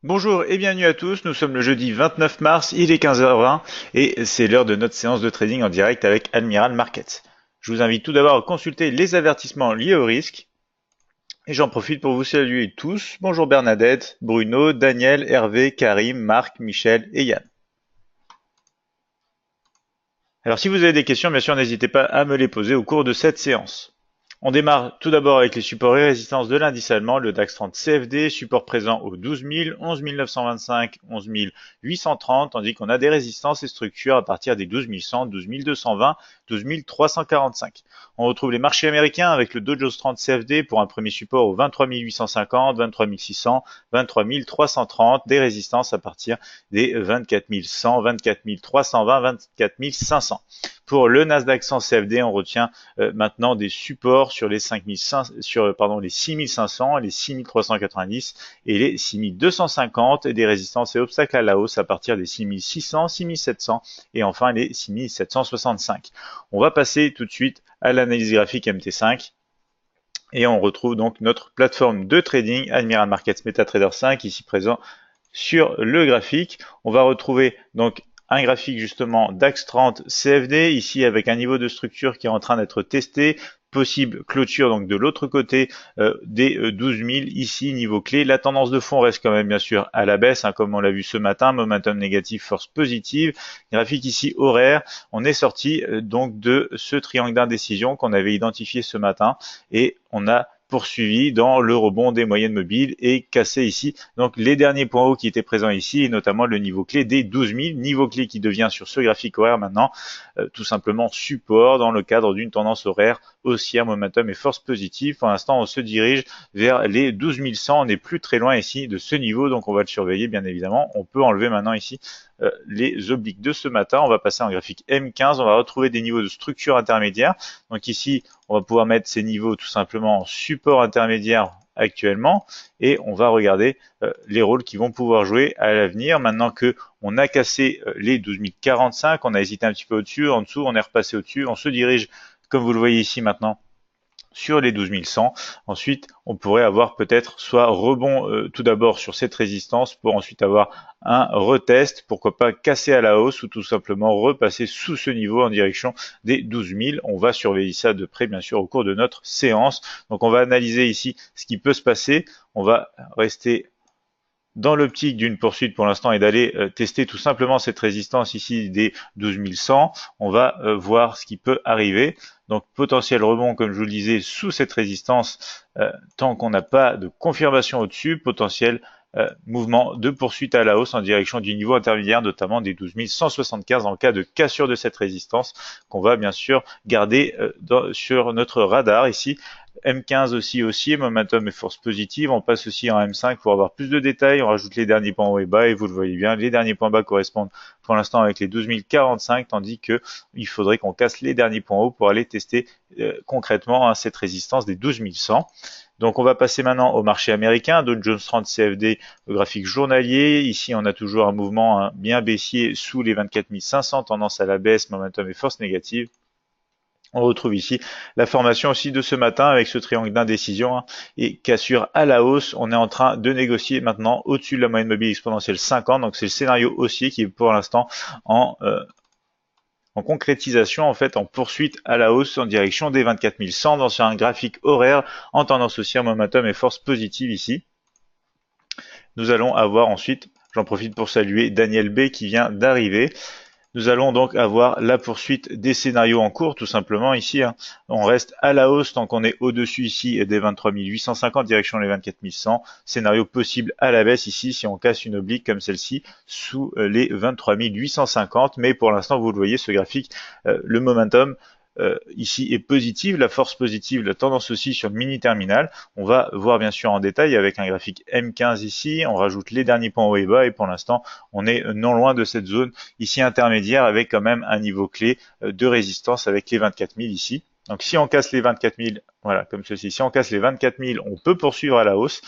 Bonjour et bienvenue à tous, nous sommes le jeudi 29 mars, il est 15h20 et c'est l'heure de notre séance de trading en direct avec Admiral Markets. Je vous invite tout d'abord à consulter les avertissements liés au risque et j'en profite pour vous saluer tous. Bonjour Bernadette, Bruno, Daniel, Hervé, Karim, Marc, Michel et Yann. Alors si vous avez des questions, bien sûr, n'hésitez pas à me les poser au cours de cette séance. On démarre tout d'abord avec les supports et résistances de l'indice allemand, le DAX 30 CFD, support présent aux 12 000, 11 925, 11 830, tandis qu'on a des résistances et structures à partir des 12 100, 12 220, 12 345. On retrouve les marchés américains avec le Dow Jones 30 CFD pour un premier support aux 23 850, 23 600, 23 330, des résistances à partir des 24 100, 24 320, 24 500. Pour le Nasdaq 100 CFD, on retient maintenant des supports sur les 5500, les 6500, les 6390 et les 6250 et des résistances et obstacles à la hausse à partir des 6600, 6700 et enfin les 6765. On va passer tout de suite à l'analyse graphique MT5 et on retrouve donc notre plateforme de trading Admiral Markets MetaTrader 5 ici présent sur le graphique. On va retrouver donc un graphique justement DAX 30 CFD ici avec un niveau de structure qui est en train d'être testé, possible clôture donc de l'autre côté des 12 000 ici niveau clé. La tendance de fond reste quand même bien sûr à la baisse comme on l'a vu ce matin, momentum négatif, force positive. Graphique ici horaire, on est sorti donc de ce triangle d'indécision qu'on avait identifié ce matin et on a poursuivi dans le rebond des moyennes mobiles et cassé ici donc les derniers points hauts qui étaient présents ici et notamment le niveau clé des 12 000, niveau clé qui devient sur ce graphique horaire maintenant tout simplement support dans le cadre d'une tendance horaire haussière, momentum et force positive. Pour l'instant on se dirige vers les 12 100, on n'est plus très loin ici de ce niveau donc on va le surveiller bien évidemment. On peut enlever maintenant ici les obliques de ce matin. On va passer en graphique M15, on va retrouver des niveaux de structure intermédiaire. Donc ici, on va pouvoir mettre ces niveaux tout simplement en support intermédiaire actuellement et on va regarder les rôles qui vont pouvoir jouer à l'avenir. Maintenant que on a cassé les 12 045, on a hésité un petit peu au-dessus, en dessous, on est repassé au-dessus, on se dirige comme vous le voyez ici maintenant sur les 12 100. Ensuite, on pourrait avoir peut-être soit rebond tout d'abord sur cette résistance pour ensuite avoir un retest, pourquoi pas casser à la hausse ou tout simplement repasser sous ce niveau en direction des 12 000. On va surveiller ça de près bien sûr au cours de notre séance. Donc on va analyser ici ce qui peut se passer. On va rester dans l'optique d'une poursuite pour l'instant et d'aller tester tout simplement cette résistance ici des 12 100. On va voir ce qui peut arriver. Donc potentiel rebond, comme je vous le disais, sous cette résistance, tant qu'on n'a pas de confirmation au-dessus, potentiel mouvement de poursuite à la hausse en direction du niveau intermédiaire, notamment des 12 175 en cas de cassure de cette résistance, qu'on va bien sûr garder sur notre radar ici. M15 aussi haussier, momentum et force positive. On passe aussi en M5 pour avoir plus de détails. On rajoute les derniers points hauts et bas et vous le voyez bien, les derniers points bas correspondent pour l'instant avec les 12 045, tandis que il faudrait qu'on casse les derniers points hauts pour aller tester concrètement cette résistance des 12 100. Donc on va passer maintenant au marché américain, Dow Jones 30 CFD, le graphique journalier. Ici on a toujours un mouvement bien baissier sous les 24 500, tendance à la baisse, momentum et force négative. On retrouve ici la formation aussi de ce matin avec ce triangle d'indécision et cassure à la hausse. On est en train de négocier maintenant au-dessus de la moyenne mobile exponentielle 50. Donc c'est le scénario haussier qui est pour l'instant en concrétisation, en fait, en poursuite à la hausse en direction des 24 100 dans un graphique horaire en tendance haussière, momentum et force positive ici. Nous allons avoir ensuite, j'en profite pour saluer Daniel B qui vient d'arriver. Nous allons donc avoir la poursuite des scénarios en cours, tout simplement ici. On reste à la hausse tant qu'on est au-dessus ici des 23 850, direction les 24 100. Scénario possible à la baisse ici si on casse une oblique comme celle-ci sous les 23 850. Mais pour l'instant, vous le voyez, ce graphique, le momentum ici est positive, la force positive, la tendance aussi sur le mini terminal. On va voir bien sûr en détail avec un graphique M15 ici, on rajoute les derniers points hauts et bas et pour l'instant on est non loin de cette zone ici intermédiaire avec quand même un niveau clé de résistance avec les 24 000 ici. Donc si on casse les 24 000, voilà, comme ceci, si on casse les 24 000, on peut poursuivre à la hausse.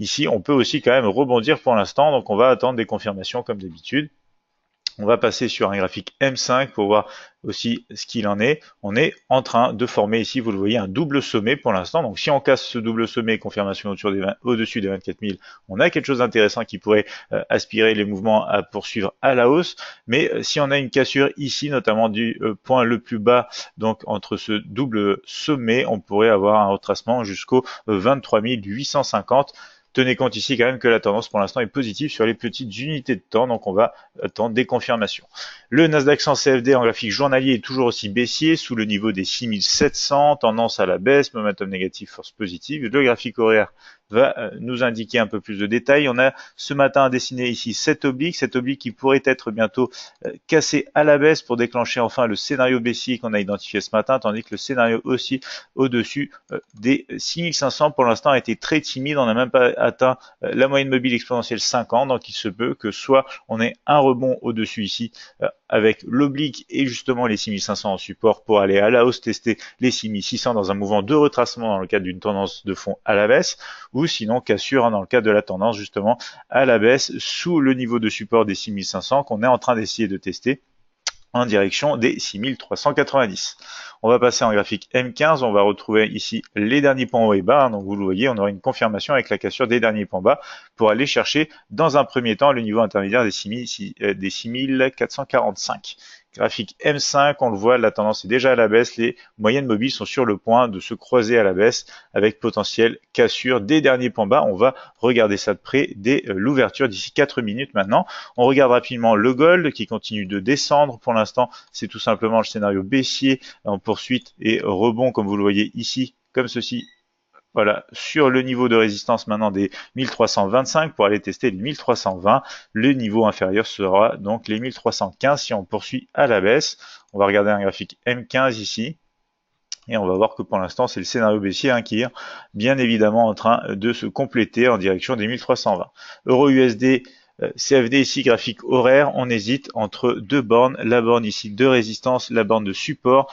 Ici, on peut aussi quand même rebondir pour l'instant, donc on va attendre des confirmations comme d'habitude. On va passer sur un graphique M5 pour voir aussi ce qu'il en est. On est en train de former ici, vous le voyez, un double sommet pour l'instant. Donc si on casse ce double sommet, confirmation au-dessus des 24 000, on a quelque chose d'intéressant qui pourrait aspirer les mouvements à poursuivre à la hausse. Mais si on a une cassure ici, notamment du point le plus bas, donc entre ce double sommet, on pourrait avoir un retracement jusqu'au 23 850. Tenez compte ici quand même que la tendance pour l'instant est positive sur les petites unités de temps, donc on va attendre des confirmations. Le Nasdaq 100 CFD en graphique journalier est toujours aussi baissier, sous le niveau des 6700, tendance à la baisse, momentum négatif, force positive. Le graphique horaire va nous indiquer un peu plus de détails. On a ce matin dessiné ici cette oblique qui pourrait être bientôt cassée à la baisse pour déclencher enfin le scénario baissier qu'on a identifié ce matin, tandis que le scénario aussi au-dessus des 6500 pour l'instant a été très timide. On n'a même pas atteint la moyenne mobile exponentielle 50, donc il se peut que soit on ait un rebond au-dessus ici avec l'oblique et justement les 6500 en support pour aller à la hausse tester les 6600 dans un mouvement de retracement dans le cadre d'une tendance de fond à la baisse, ou sinon cassure dans le cadre de la tendance justement à la baisse sous le niveau de support des 6500 qu'on est en train d'essayer de tester en direction des 6390. On va passer en graphique M15, on va retrouver ici les derniers points hauts et bas, donc vous le voyez, on aura une confirmation avec la cassure des derniers points bas pour aller chercher dans un premier temps le niveau intermédiaire des 6445. Graphique M5, on le voit, la tendance est déjà à la baisse, les moyennes mobiles sont sur le point de se croiser à la baisse avec potentiel cassure des derniers points bas. On va regarder ça de près dès l'ouverture d'ici 4 minutes maintenant. On regarde rapidement le gold qui continue de descendre. Pour l'instant, c'est tout simplement le scénario baissier en poursuite et rebond comme vous le voyez ici, comme ceci. Voilà, sur le niveau de résistance maintenant des 1325 pour aller tester les 1320. Le niveau inférieur sera donc les 1315 si on poursuit à la baisse. On va regarder un graphique M15 ici. Et on va voir que pour l'instant, c'est le scénario baissier qui est bien évidemment en train de se compléter en direction des 1320. Euro-USD, CFD ici, graphique horaire, on hésite entre deux bornes, la borne ici de résistance, la borne de support,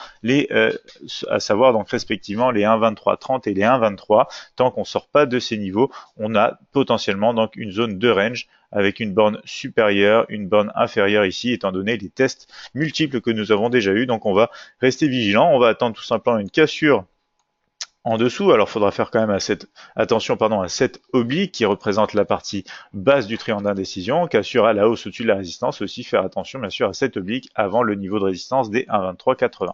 à savoir donc respectivement les 1,2330 et les 1,23. Tant qu'on ne sort pas de ces niveaux, on a potentiellement donc une zone de range avec une borne supérieure, une borne inférieure ici, étant donné les tests multiples que nous avons déjà eu. Donc on va rester vigilant, on va attendre tout simplement une cassure en dessous. Alors, il faudra faire quand même attention à cette oblique qui représente la partie basse du triangle d'indécision, cassure à la hausse au-dessus de la résistance. Aussi faire attention, bien sûr, à cette oblique avant le niveau de résistance des 1,2380.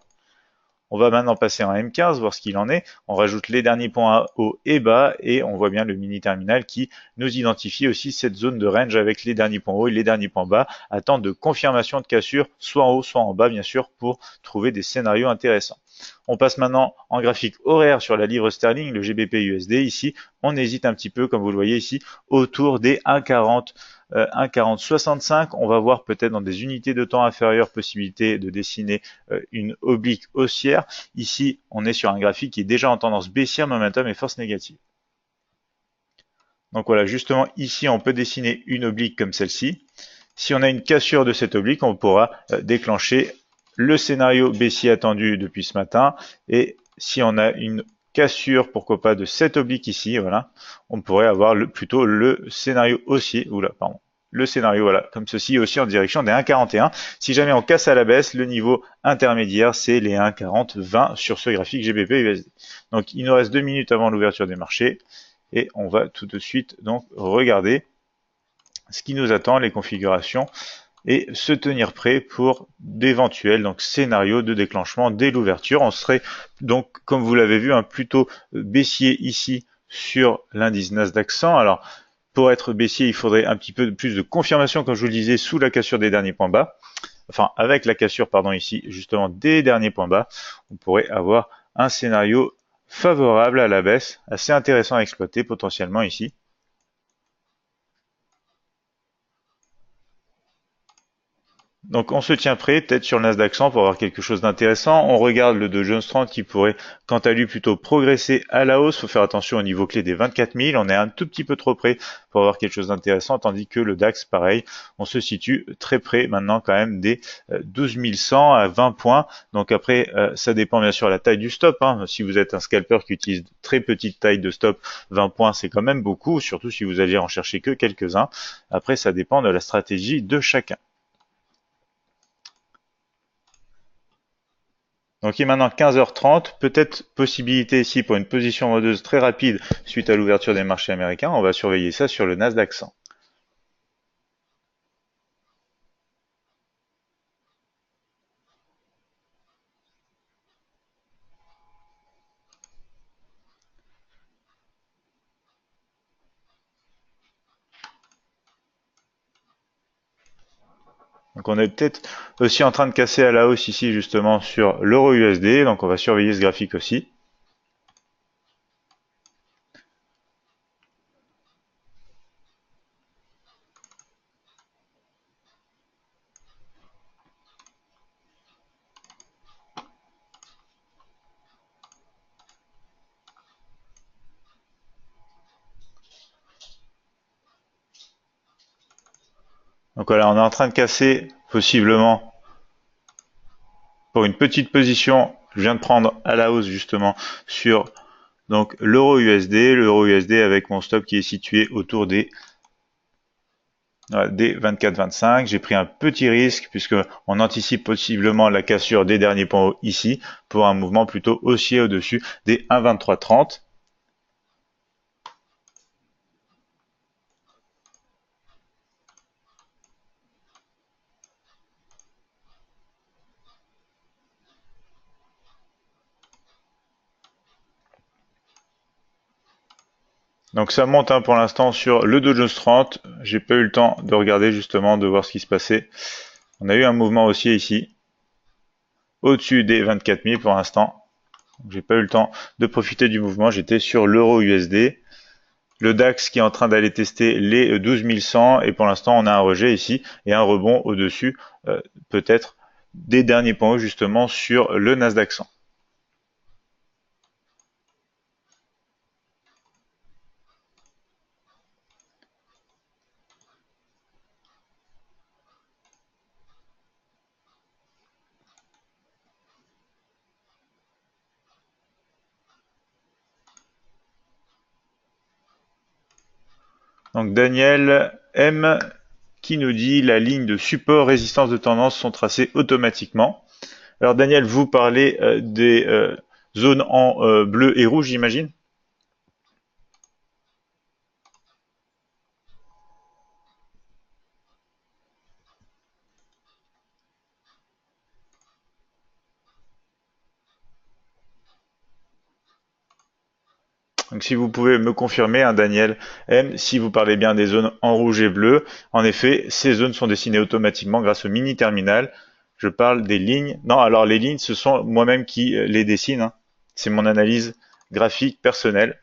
On va maintenant passer en M15, voir ce qu'il en est. On rajoute les derniers points haut et bas et on voit bien le mini terminal qui nous identifie aussi cette zone de range avec les derniers points hauts et les derniers points bas. Attente de confirmation de cassure, soit en haut, soit en bas, bien sûr, pour trouver des scénarios intéressants. On passe maintenant en graphique horaire sur la livre sterling, le GBP USD. Ici, on hésite un petit peu, comme vous le voyez ici, autour des 1,40. 1,4065, on va voir peut-être dans des unités de temps inférieures possibilité de dessiner une oblique haussière. Ici, on est sur un graphique qui est déjà en tendance baissière, momentum et force négative. Donc voilà, justement ici, on peut dessiner une oblique comme celle-ci. Si on a une cassure de cette oblique, on pourra déclencher le scénario baissier attendu depuis ce matin. Et si on a une cassure, pourquoi pas, de cette oblique ici, voilà, on pourrait avoir plutôt le scénario haussier, le scénario, voilà, comme ceci aussi en direction des 1,41. Si jamais on casse à la baisse, le niveau intermédiaire, c'est les 1,4020 sur ce graphique GBP USD. Donc, il nous reste 2 minutes avant l'ouverture des marchés et on va tout de suite donc regarder ce qui nous attend, les configurations et se tenir prêt pour d'éventuels scénarios de déclenchement dès l'ouverture. On serait donc, comme vous l'avez vu, plutôt baissier ici sur l'indice Nasdaq 100. Alors, pour être baissier, il faudrait un petit peu plus de confirmation, comme je vous le disais, sous la cassure des derniers points bas. Enfin, avec la cassure, pardon, ici, justement, des derniers points bas, on pourrait avoir un scénario favorable à la baisse, assez intéressant à exploiter potentiellement ici. Donc on se tient prêt, peut-être sur le Nasdaq 100 pour avoir quelque chose d'intéressant. On regarde le Dow Jones 30 qui pourrait, quant à lui, plutôt progresser à la hausse. Il faut faire attention au niveau clé des 24 000. On est un tout petit peu trop près pour avoir quelque chose d'intéressant, tandis que le DAX, pareil, on se situe très près maintenant quand même des 12 100 à 20 points. Donc après, ça dépend bien sûr de la taille du stop. Si vous êtes un scalper qui utilise très petite taille de stop, 20 points c'est quand même beaucoup, surtout si vous alliez en chercher que quelques-uns. Après, ça dépend de la stratégie de chacun. Donc il est maintenant 15h30, peut-être possibilité ici pour une position vendeuse très rapide suite à l'ouverture des marchés américains. On va surveiller ça sur le Nasdaq 100. Donc on est peut-être aussi en train de casser à la hausse ici justement sur l'euro USD, donc on va surveiller ce graphique aussi. Donc voilà, on est en train de casser possiblement pour une petite position. Je viens de prendre à la hausse justement sur donc l'euro USD avec mon stop qui est situé autour des 24-25. J'ai pris un petit risque puisque on anticipe possiblement la cassure des derniers points hauts ici pour un mouvement plutôt haussier au-dessus des 1,2330. Donc ça monte pour l'instant sur le Dow Jones 30. J'ai pas eu le temps de regarder justement, de voir ce qui se passait. On a eu un mouvement haussier ici, au-dessus des 24 000 pour l'instant. J'ai pas eu le temps de profiter du mouvement. J'étais sur l'euro USD. Le DAX qui est en train d'aller tester les 12 100 et pour l'instant on a un rejet ici et un rebond au-dessus peut-être des derniers points hauts justement sur le Nasdaq 100. Donc Daniel M qui nous dit la ligne de support résistance de tendance sont tracées automatiquement. Alors Daniel, vous parlez des zones en bleu et rouge, j'imagine? Donc si vous pouvez me confirmer, hein, Daniel M, si vous parlez bien des zones en rouge et bleu, en effet, ces zones sont dessinées automatiquement grâce au mini terminal. Je parle des lignes. Non, alors les lignes, ce sont moi-même qui les dessine, hein. C'est mon analyse graphique personnelle.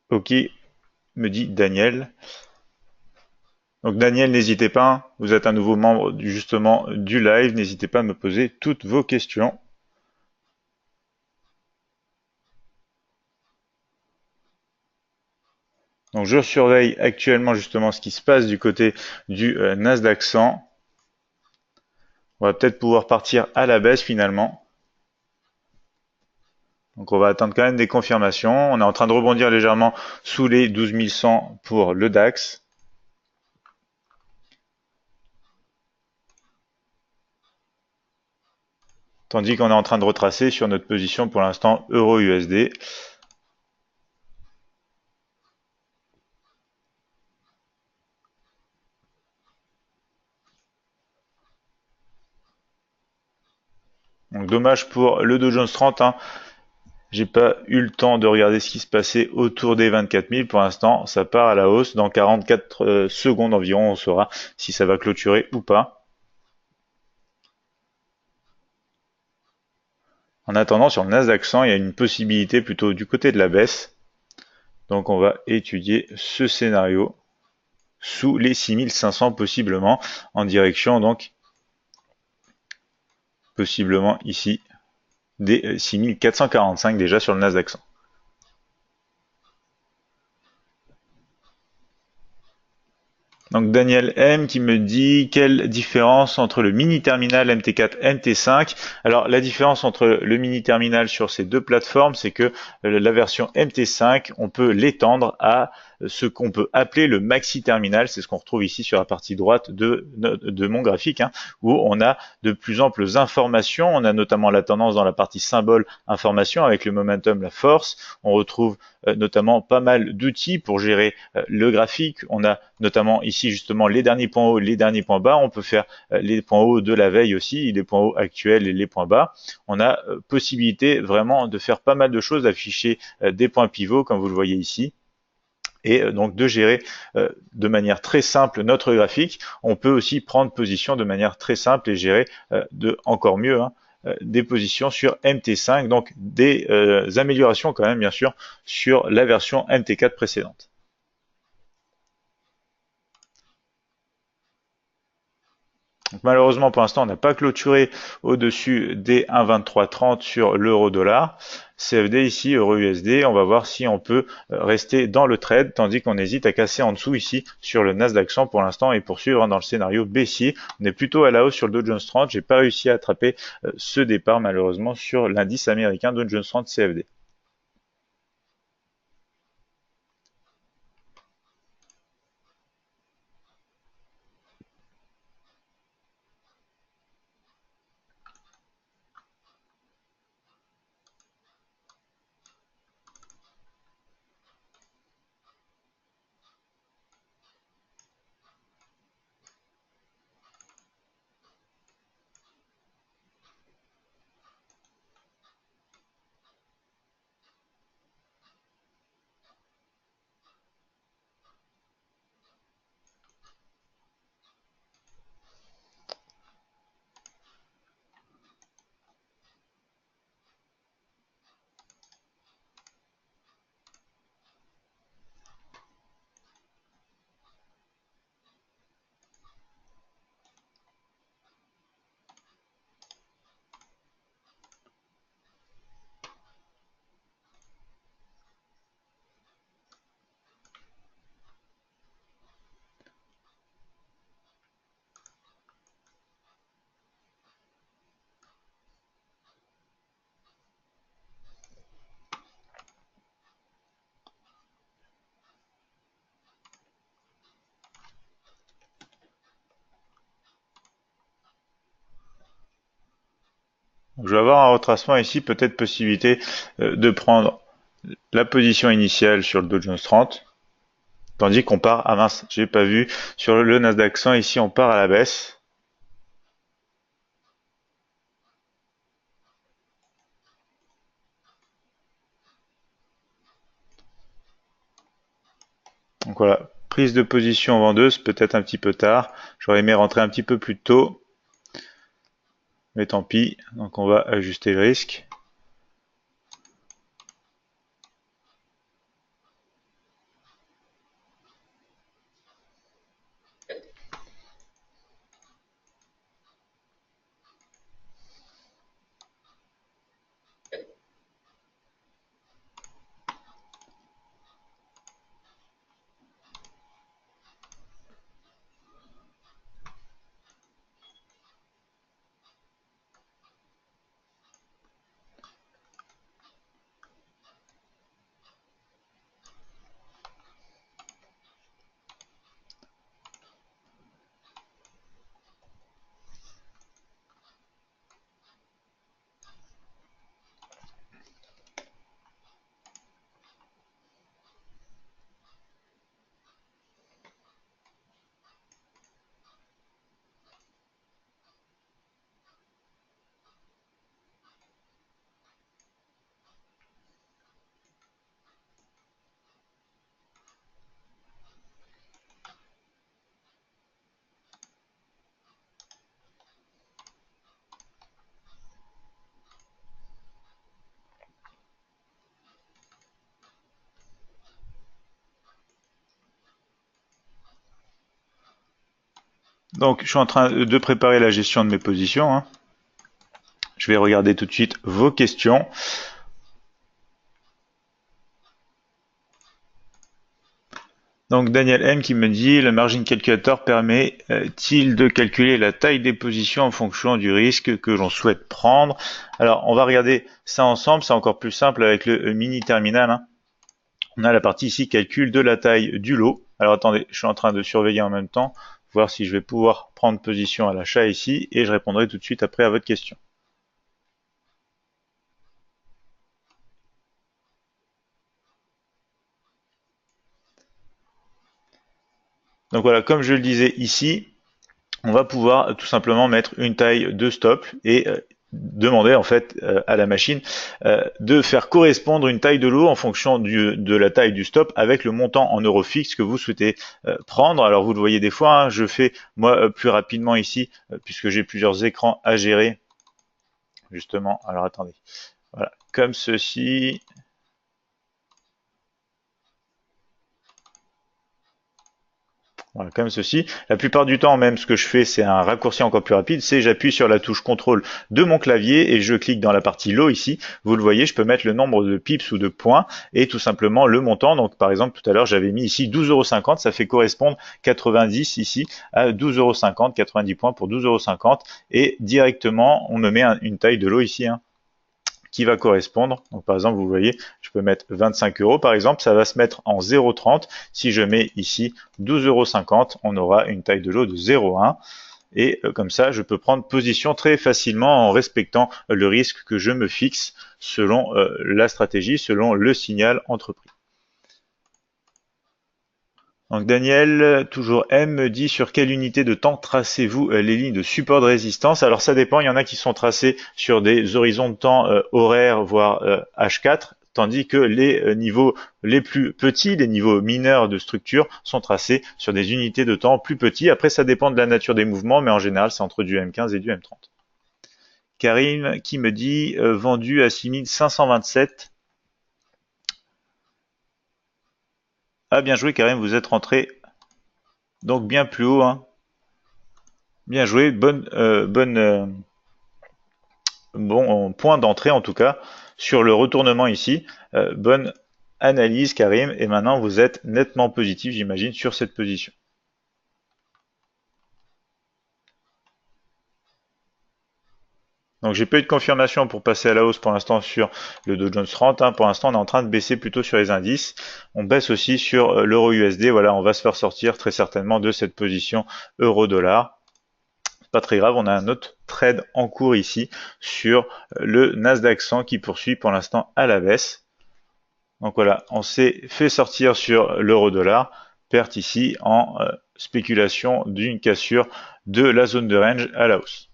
Ok, me dit Daniel. Donc Daniel, n'hésitez pas, hein, vous êtes un nouveau membre justement du live, n'hésitez pas à me poser toutes vos questions. Donc je surveille actuellement justement ce qui se passe du côté du Nasdaq 100. On va peut-être pouvoir partir à la baisse finalement. Donc on va attendre quand même des confirmations. On est en train de rebondir légèrement sous les 12 100 pour le DAX. Tandis qu'on est en train de retracer sur notre position pour l'instant euro-USD. Donc dommage pour le Dow Jones 30. Hein. J'ai pas eu le temps de regarder ce qui se passait autour des 24 000. Pour l'instant, ça part à la hausse. Dans 44 secondes environ, on saura si ça va clôturer ou pas. En attendant, sur le Nasdaq 100, il y a une possibilité plutôt du côté de la baisse. Donc on va étudier ce scénario sous les 6500 possiblement, en direction donc possiblement ici des 6445 déjà sur le Nasdaq 100. Donc Daniel M qui me dit quelle différence entre le mini terminal MT4 MT5. Alors la différence entre le mini terminal sur ces deux plateformes, c'est que la version MT5, on peut l'étendre à ce qu'on peut appeler le maxi terminal. C'est ce qu'on retrouve ici sur la partie droite de mon graphique, hein, où on a de plus amples informations. On a notamment la tendance dans la partie symbole information avec le momentum, la force. On retrouve notamment pas mal d'outils pour gérer le graphique. On a notamment ici justement les derniers points hauts, les derniers points bas. On peut faire les points hauts de la veille aussi, les points hauts actuels et les points bas. On a possibilité vraiment de faire pas mal de choses, d'afficher des points pivots comme vous le voyez ici, et donc de gérer de manière très simple notre graphique. On peut aussi prendre position de manière très simple et gérer encore mieux, hein, des positions sur MT5, donc des améliorations quand même bien sûr sur la version MT4 précédente. Donc, malheureusement pour l'instant on n'a pas clôturé au-dessus des 1,2330 sur l'euro-dollar. CFD ici, euro-USD, on va voir si on peut rester dans le trade, tandis qu'on hésite à casser en dessous ici sur le Nasdaq 100 pour l'instant et poursuivre dans le scénario baissier. On est plutôt à la hausse sur le Dow Jones 30, j'ai pas réussi à attraper ce départ malheureusement sur l'indice américain Dow Jones 30 CFD. Je vais avoir un retracement ici, peut-être possibilité de prendre la position initiale sur le Dow Jones 30, tandis qu'on part, ah mince, j'ai pas vu, sur le Nasdaq 100 ici on part à la baisse. Donc voilà, prise de position vendeuse, peut-être un petit peu tard, j'aurais aimé rentrer un petit peu plus tôt, mais tant pis, donc on va ajuster le risque. Donc je suis en train de préparer la gestion de mes positions, hein. Je vais regarder tout de suite vos questions. Donc Daniel M qui me dit, le margin calculator permet-il de calculer la taille des positions en fonction du risque que l'on souhaite prendre? Alors on va regarder ça ensemble, c'est encore plus simple avec le mini terminal, hein. On a la partie ici calcul de la taille du lot. Alors attendez, je suis en train de surveiller en même temps, voir si je vais pouvoir prendre position à l'achat ici, et je répondrai tout de suite après à votre question. Donc voilà, comme je le disais ici, on va pouvoir tout simplement mettre une taille de stop et demander en fait à la machine de faire correspondre une taille de lot en fonction de la taille du stop avec le montant en euros fixe que vous souhaitez prendre. Alors vous le voyez des fois, hein, je fais moi plus rapidement ici puisque j'ai plusieurs écrans à gérer justement. Alors attendez, voilà, comme ceci. Voilà, comme ceci. La plupart du temps, même, ce que je fais, c'est un raccourci encore plus rapide, c'est j'appuie sur la touche contrôle de mon clavier et je clique dans la partie lot ici. Vous le voyez, je peux mettre le nombre de pips ou de points et tout simplement le montant. Donc, par exemple, tout à l'heure, j'avais mis ici 12,50 €. Ça fait correspondre 90 ici à 12,50 €, 90 points pour 12,50 € et directement, on me met une taille de lot ici, hein, qui va correspondre. Donc par exemple, vous voyez, je peux mettre 25 € par exemple, ça va se mettre en 0,30. Si je mets ici 12,50 €, on aura une taille de lot de 0,1. Et comme ça, je peux prendre position très facilement en respectant le risque que je me fixe selon la stratégie, selon le signal entrepris. Donc Daniel, toujours M, me dit sur quelle unité de temps tracez-vous les lignes de support de résistance? Alors ça dépend, il y en a qui sont tracées sur des horizons de temps horaires, voire H4, tandis que les niveaux les plus petits, les niveaux mineurs de structure, sont tracés sur des unités de temps plus petits. Après, ça dépend de la nature des mouvements, mais en général, c'est entre du M15 et du M30. Karim qui me dit vendu à 6527. Ah bien joué Karim, vous êtes rentré donc bien plus haut, hein. Bien joué, bon point d'entrée en tout cas sur le retournement ici. Bonne analyse Karim, et maintenant vous êtes nettement positif, j'imagine, sur cette position. Donc j'ai pas eu de confirmation pour passer à la hausse pour l'instant sur le Dow Jones 30. Hein. Pour l'instant, on est en train de baisser plutôt sur les indices. On baisse aussi sur l'euro USD. Voilà, on va se faire sortir très certainement de cette position euro-dollar. Pas très grave, on a un autre trade en cours ici sur le Nasdaq 100 qui poursuit pour l'instant à la baisse. Donc voilà, on s'est fait sortir sur l'euro-dollar, perte ici en spéculation d'une cassure de la zone de range à la hausse.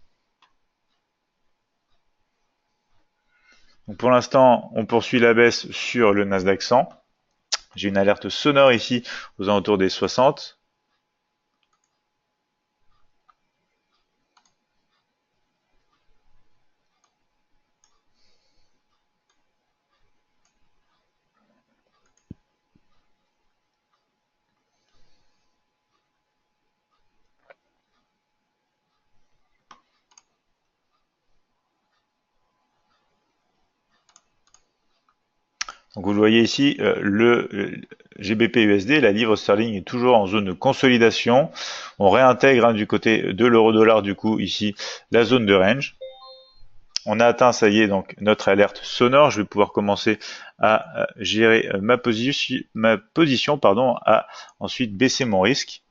Donc pour l'instant, on poursuit la baisse sur le Nasdaq 100. J'ai une alerte sonore ici aux alentours des 60. Donc vous le voyez ici, le GBP USD, la livre sterling est toujours en zone de consolidation. On réintègre du côté de l'euro-dollar du coup ici la zone de range. On a atteint, ça y est, donc notre alerte sonore. Je vais pouvoir commencer à gérer ma position, pardon, à ensuite baisser mon risque.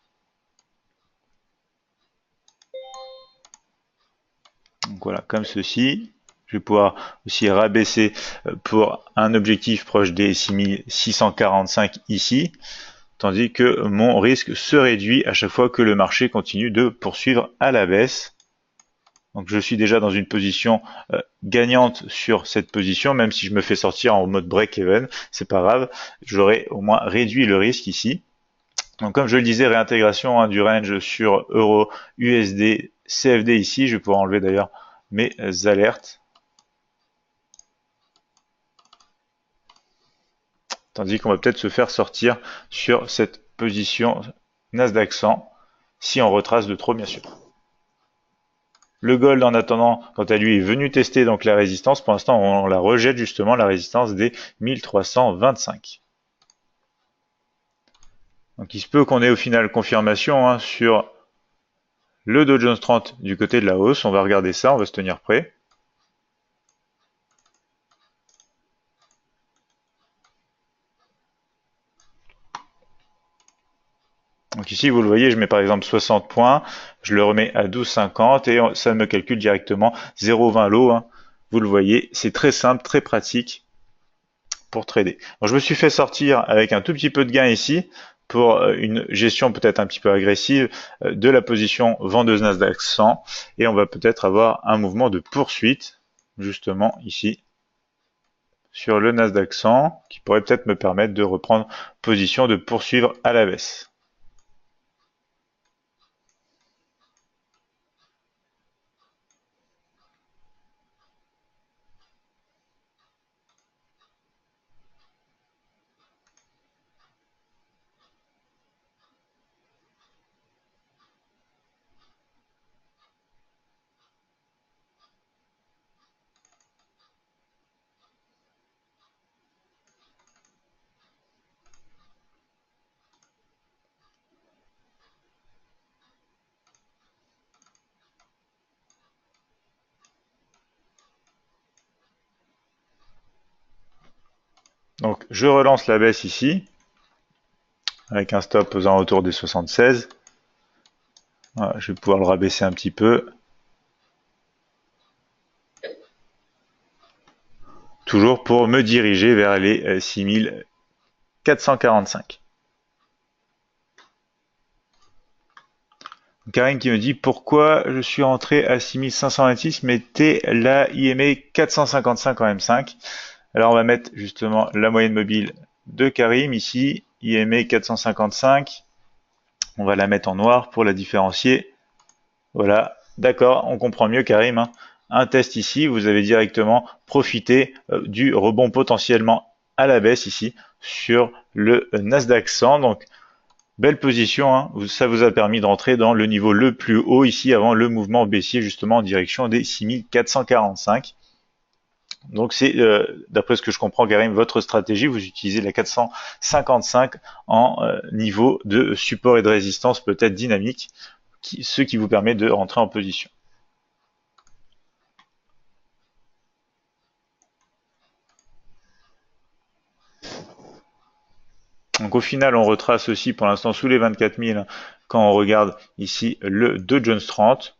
Donc voilà, comme ceci. Je vais pouvoir aussi rabaisser pour un objectif proche des 6645 ici, tandis que mon risque se réduit à chaque fois que le marché continue de poursuivre à la baisse. Donc je suis déjà dans une position gagnante sur cette position, même si je me fais sortir en mode break-even, c'est pas grave, j'aurai au moins réduit le risque ici. Donc comme je le disais, réintégration du range sur euro, USD, CFD ici, je vais pouvoir enlever d'ailleurs mes alertes. Tandis qu'on va peut-être se faire sortir sur cette position Nasdaq 100, si on retrace de trop bien sûr. Le gold en attendant, quant à lui, est venu tester donc la résistance. Pour l'instant, on la rejette justement, la résistance des 1325. Donc il se peut qu'on ait au final confirmation hein, sur le Dow Jones 30 du côté de la hausse. On va regarder ça, on va se tenir prêt. Donc ici, vous le voyez, je mets par exemple 60 points, je le remets à 12,50 et ça me calcule directement 0,20 lot, hein. Vous le voyez, c'est très simple, très pratique pour trader. Donc je me suis fait sortir avec un tout petit peu de gain ici pour une gestion peut-être un petit peu agressive de la position vendeuse Nasdaq 100 et on va peut-être avoir un mouvement de poursuite justement ici sur le Nasdaq 100 qui pourrait peut-être me permettre de reprendre position, de poursuivre à la baisse. Donc je relance la baisse ici avec un stop aux alentours des 76. Voilà, je vais pouvoir le rabaisser un petit peu. Toujours pour me diriger vers les 6445. Karine qui me dit pourquoi je suis rentré à 6526, mettez la IMA 455 en M5. Alors on va mettre justement la moyenne mobile de Karim ici, IMA 455. On va la mettre en noir pour la différencier. Voilà, d'accord, on comprend mieux Karim, hein. Un test ici, vous avez directement profité du rebond potentiellement à la baisse ici sur le Nasdaq 100. Donc belle position, hein. Ça vous a permis de rentrer dans le niveau le plus haut ici avant le mouvement baissier justement en direction des 6445. Donc c'est, d'après ce que je comprends Karim, votre stratégie, vous utilisez la 455 en niveau de support et de résistance peut-être dynamique, ce qui vous permet de rentrer en position. Donc au final, on retrace aussi pour l'instant sous les 24 000 quand on regarde ici le Dow Jones 30.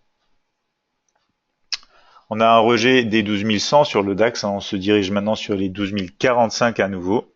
On a un rejet des 12 100 sur le DAX, hein, on se dirige maintenant sur les 12 045 à nouveau.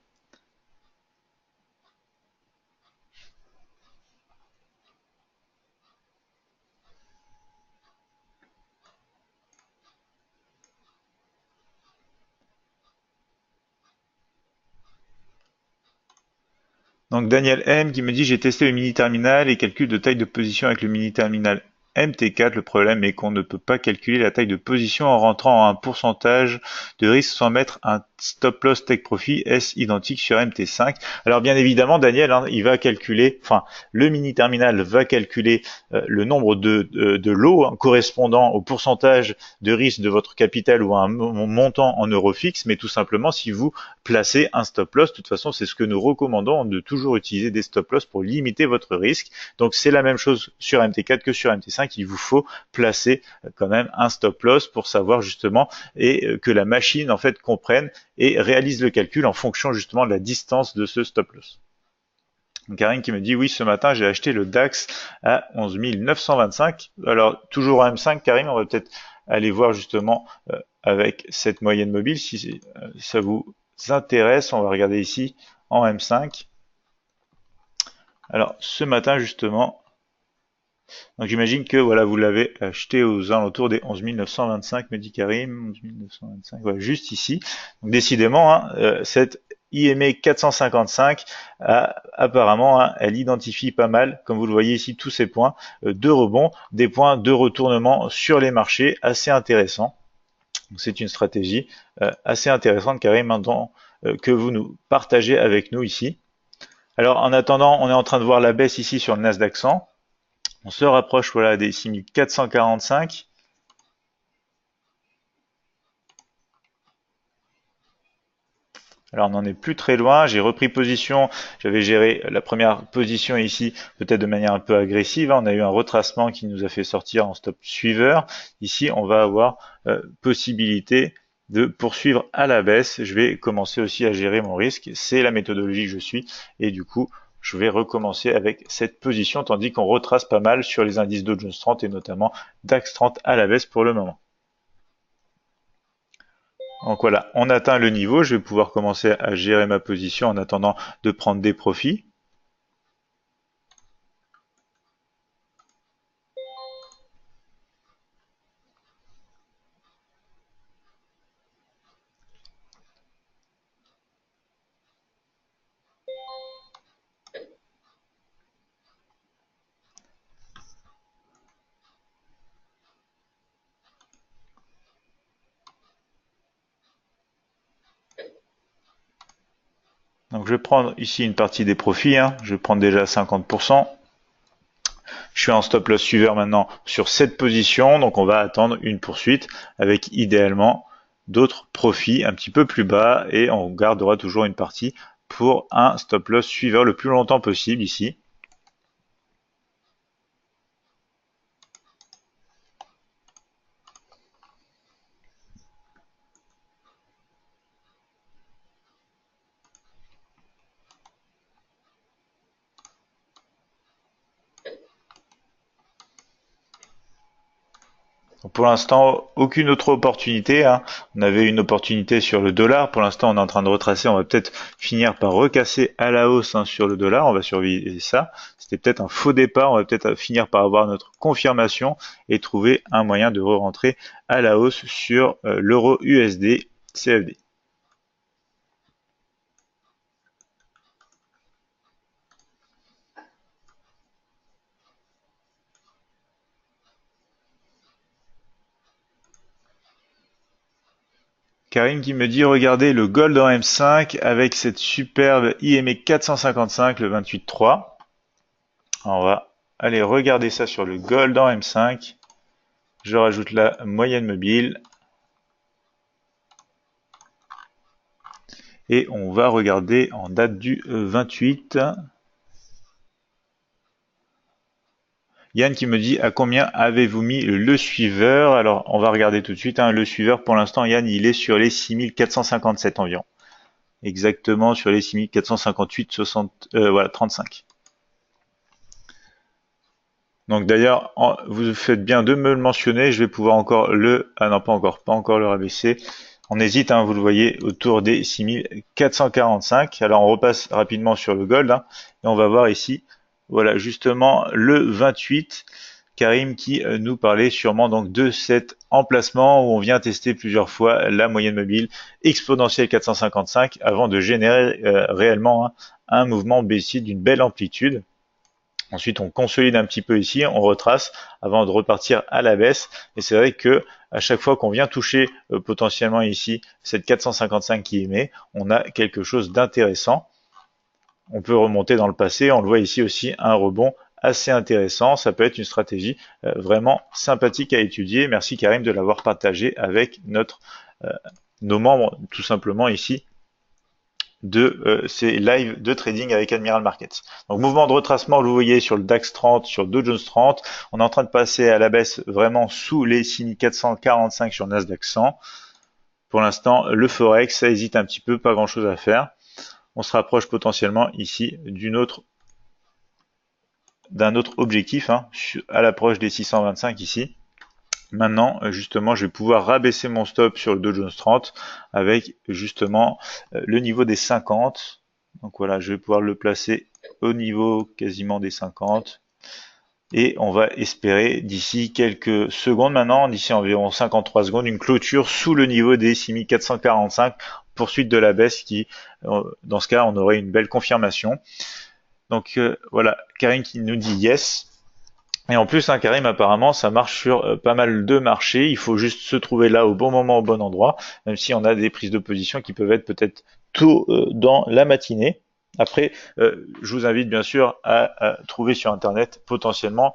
Donc Daniel M qui me dit j'ai testé le mini terminal et calcul de taille de position avec le mini terminal MT4. Le problème est qu'on ne peut pas calculer la taille de position en rentrant en un pourcentage de risque sans mettre un stop loss take profit S identique sur MT5. Alors bien évidemment Daniel, hein, il va calculer, enfin le mini terminal va calculer le nombre de lots hein, correspondant au pourcentage de risque de votre capital ou à un montant en euros fixe, mais tout simplement si vous placez un stop loss, de toute façon c'est ce que nous recommandons de toujours utiliser des stop loss pour limiter votre risque. Donc c'est la même chose sur MT4 que sur MT5, il vous faut placer quand même un stop loss pour savoir justement et que la machine en fait comprenne et réalise le calcul en fonction justement de la distance de ce stop loss. Karine qui me dit oui, ce matin j'ai acheté le DAX à 11 925. Alors toujours en M5, Karine, on va peut-être aller voir justement avec cette moyenne mobile si ça vous intéresse. On va regarder ici en M5. Alors ce matin justement, donc j'imagine que voilà, vous l'avez acheté aux alentours des 11 925, me dit Karim, 11 925, voilà, juste ici. Donc décidément, hein, cette IMA 455, apparemment, hein, elle identifie pas mal, comme vous le voyez ici, tous ces points de rebond, des points de retournement sur les marchés assez intéressants. C'est une stratégie assez intéressante, Karim, hein, que vous nous partagez avec nous ici. Alors en attendant, on est en train de voir la baisse ici sur le Nasdaq 100. On se rapproche voilà, des 6445. Alors on n'en est plus très loin, j'ai repris position, j'avais géré la première position ici peut-être de manière un peu agressive, on a eu un retracement qui nous a fait sortir en stop suiveur. Ici on va avoir possibilité de poursuivre à la baisse. Je vais commencer aussi à gérer mon risque, c'est la méthodologie que je suis et du coup je vais recommencer avec cette position, tandis qu'on retrace pas mal sur les indices Dow Jones 30 et notamment DAX 30 à la baisse pour le moment. Donc voilà, on atteint le niveau, je vais pouvoir commencer à gérer ma position en attendant de prendre des profits. Donc je vais prendre ici une partie des profits, hein. Je vais prendre déjà 50%. Je suis en stop loss suiveur maintenant sur cette position, donc on va attendre une poursuite avec idéalement d'autres profits un petit peu plus bas et on gardera toujours une partie pour un stop loss suiveur le plus longtemps possible ici. Donc pour l'instant, aucune autre opportunité, hein. On avait une opportunité sur le dollar. Pour l'instant, on est en train de retracer. On va peut-être finir par recasser à la hausse, hein, sur le dollar. On va surveiller ça. C'était peut-être un faux départ. On va peut-être finir par avoir notre confirmation et trouver un moyen de re-rentrer à la hausse sur l'euro USD CFD. Karim qui me dit regardez le gold en M5 avec cette superbe IME 455 le 28.3. On va aller regarder ça sur le gold en M5. Je rajoute la moyenne mobile. Et on va regarder en date du 28. Yann qui me dit à combien avez-vous mis le suiveur? Alors on va regarder tout de suite, hein. Le suiveur pour l'instant Yann il est sur les 6457 environ. Exactement sur les 6458 60 voilà 35. Donc d'ailleurs vous faites bien de me le mentionner, je vais pouvoir encore le ah non pas encore le rabaisser. On hésite, hein, vous le voyez, autour des 6445. Alors on repasse rapidement sur le gold, hein, et on va voir ici, voilà, justement le 28, Karim qui nous parlait sûrement donc de cet emplacement où on vient tester plusieurs fois la moyenne mobile exponentielle 455 avant de générer réellement, hein, un mouvement baissier d'une belle amplitude. Ensuite, on consolide un petit peu ici, on retrace avant de repartir à la baisse. Et c'est vrai que à chaque fois qu'on vient toucher potentiellement ici cette 455 qui émet, on a quelque chose d'intéressant. On peut remonter dans le passé, on le voit ici aussi un rebond assez intéressant. Ça peut être une stratégie vraiment sympathique à étudier. Merci Karim de l'avoir partagé avec nos membres tout simplement ici de ces lives de trading avec Admiral Markets. Donc mouvement de retracement, vous voyez sur le DAX 30, sur le Dow Jones 30, on est en train de passer à la baisse vraiment sous les 6445 sur Nasdaq 100. Pour l'instant, le Forex, ça hésite un petit peu, pas grand chose à faire. On se rapproche potentiellement ici d'un autre objectif, hein, à l'approche des 625 ici. Maintenant, justement, je vais pouvoir rabaisser mon stop sur le Dow Jones 30 avec justement le niveau des 50. Donc voilà, je vais pouvoir le placer au niveau quasiment des 50. Et on va espérer d'ici quelques secondes maintenant, d'ici environ 53 secondes, une clôture sous le niveau des 6445, poursuite de la baisse qui, dans ce cas, on aurait une belle confirmation. Donc voilà, Karim qui nous dit yes. Et en plus, hein, Karim, apparemment, ça marche sur pas mal de marchés. Il faut juste se trouver là au bon moment, au bon endroit, même si on a des prises de position qui peuvent être peut-être tôt dans la matinée. Après, je vous invite bien sûr à trouver sur Internet potentiellement,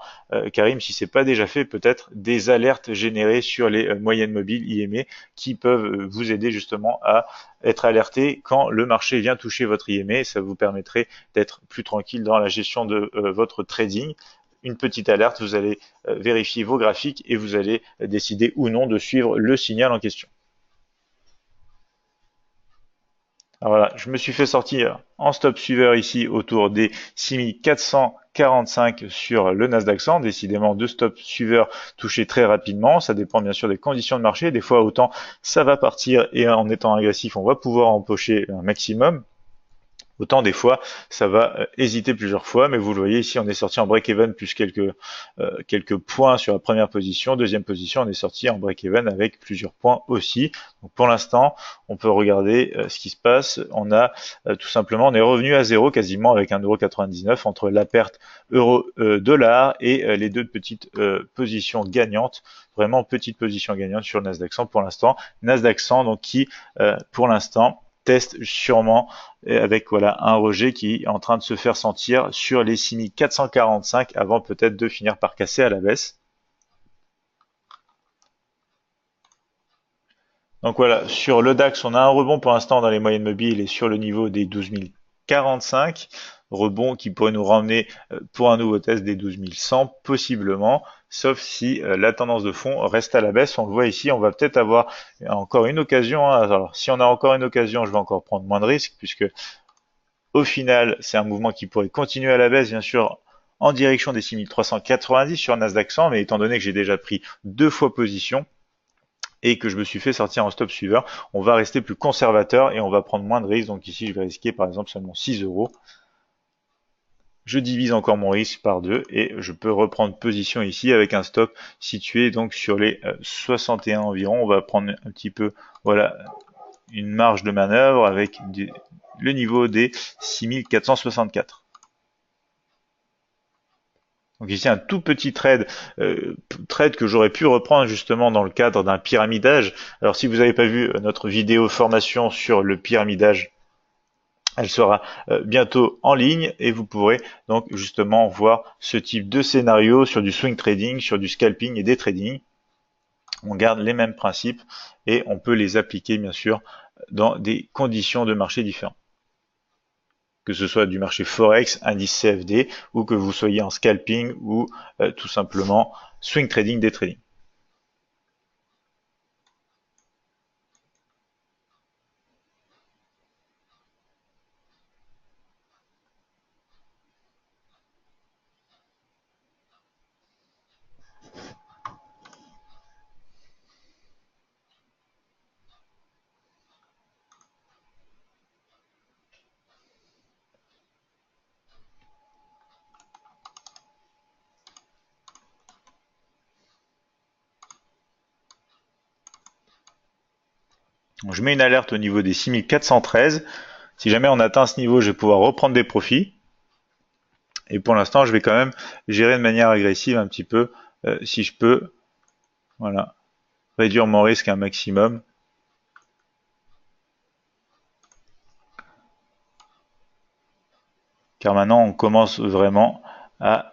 Karim, si c'est pas déjà fait, peut-être des alertes générées sur les moyennes mobiles IME qui peuvent vous aider justement à être alerté quand le marché vient toucher votre IME. Ça vous permettrait d'être plus tranquille dans la gestion de votre trading. Une petite alerte, vous allez vérifier vos graphiques et vous allez décider ou non de suivre le signal en question. Alors voilà, je me suis fait sortir en stop suiveur ici autour des 6445 sur le Nasdaq 100. Décidément, deux stop suiveurs touchés très rapidement. Ça dépend bien sûr des conditions de marché. Des fois, autant ça va partir et en étant agressif, on va pouvoir empocher un maximum. Autant des fois, ça va hésiter plusieurs fois, mais vous le voyez ici, on est sorti en break-even plus quelques points sur la première position. Deuxième position, on est sorti en break-even avec plusieurs points aussi. Donc pour l'instant, on peut regarder ce qui se passe. On a tout simplement, on est revenu à zéro quasiment avec 1,99 € entre la perte euro-dollar et les deux petites positions gagnantes. Vraiment petite position gagnante sur le Nasdaq 100 pour l'instant. Nasdaq 100 donc qui pour l'instant teste sûrement avec voilà un rejet qui est en train de se faire sentir sur les 6445 avant peut-être de finir par casser à la baisse. Donc voilà, sur le DAX, on a un rebond pour l'instant dans les moyennes mobiles et sur le niveau des 12045. Rebond qui pourrait nous ramener pour un nouveau test des 12100 possiblement, sauf si la tendance de fond reste à la baisse. On le voit ici, on va peut-être avoir encore une occasion, hein. Alors si on a encore une occasion, je vais encore prendre moins de risques puisque au final, c'est un mouvement qui pourrait continuer à la baisse, bien sûr, en direction des 6390 sur Nasdaq 100, mais étant donné que j'ai déjà pris deux fois position et que je me suis fait sortir en stop suiveur, on va rester plus conservateur et on va prendre moins de risques. Donc ici, je vais risquer par exemple seulement 6 euros. Je divise encore mon risque par deux et je peux reprendre position ici avec un stop situé donc sur les 61 environ. On va prendre un petit peu, voilà, une marge de manœuvre avec le niveau des 6464. Donc ici un tout petit trade que j'aurais pu reprendre justement dans le cadre d'un pyramidage. Alors si vous n'avez pas vu notre vidéo formation sur le pyramidage, elle sera bientôt en ligne et vous pourrez donc justement voir ce type de scénario sur du swing trading, sur du scalping et des trading. On garde les mêmes principes et on peut les appliquer bien sûr dans des conditions de marché différentes. Que ce soit du marché Forex, indice CFD, ou que vous soyez en scalping ou tout simplement swing trading, day trading. Donc, je mets une alerte au niveau des 6413. Si jamais on atteint ce niveau, je vais pouvoir reprendre des profits. Et pour l'instant, je vais quand même gérer de manière agressive un petit peu, si je peux, voilà, réduire mon risque un maximum. Car maintenant, on commence vraiment à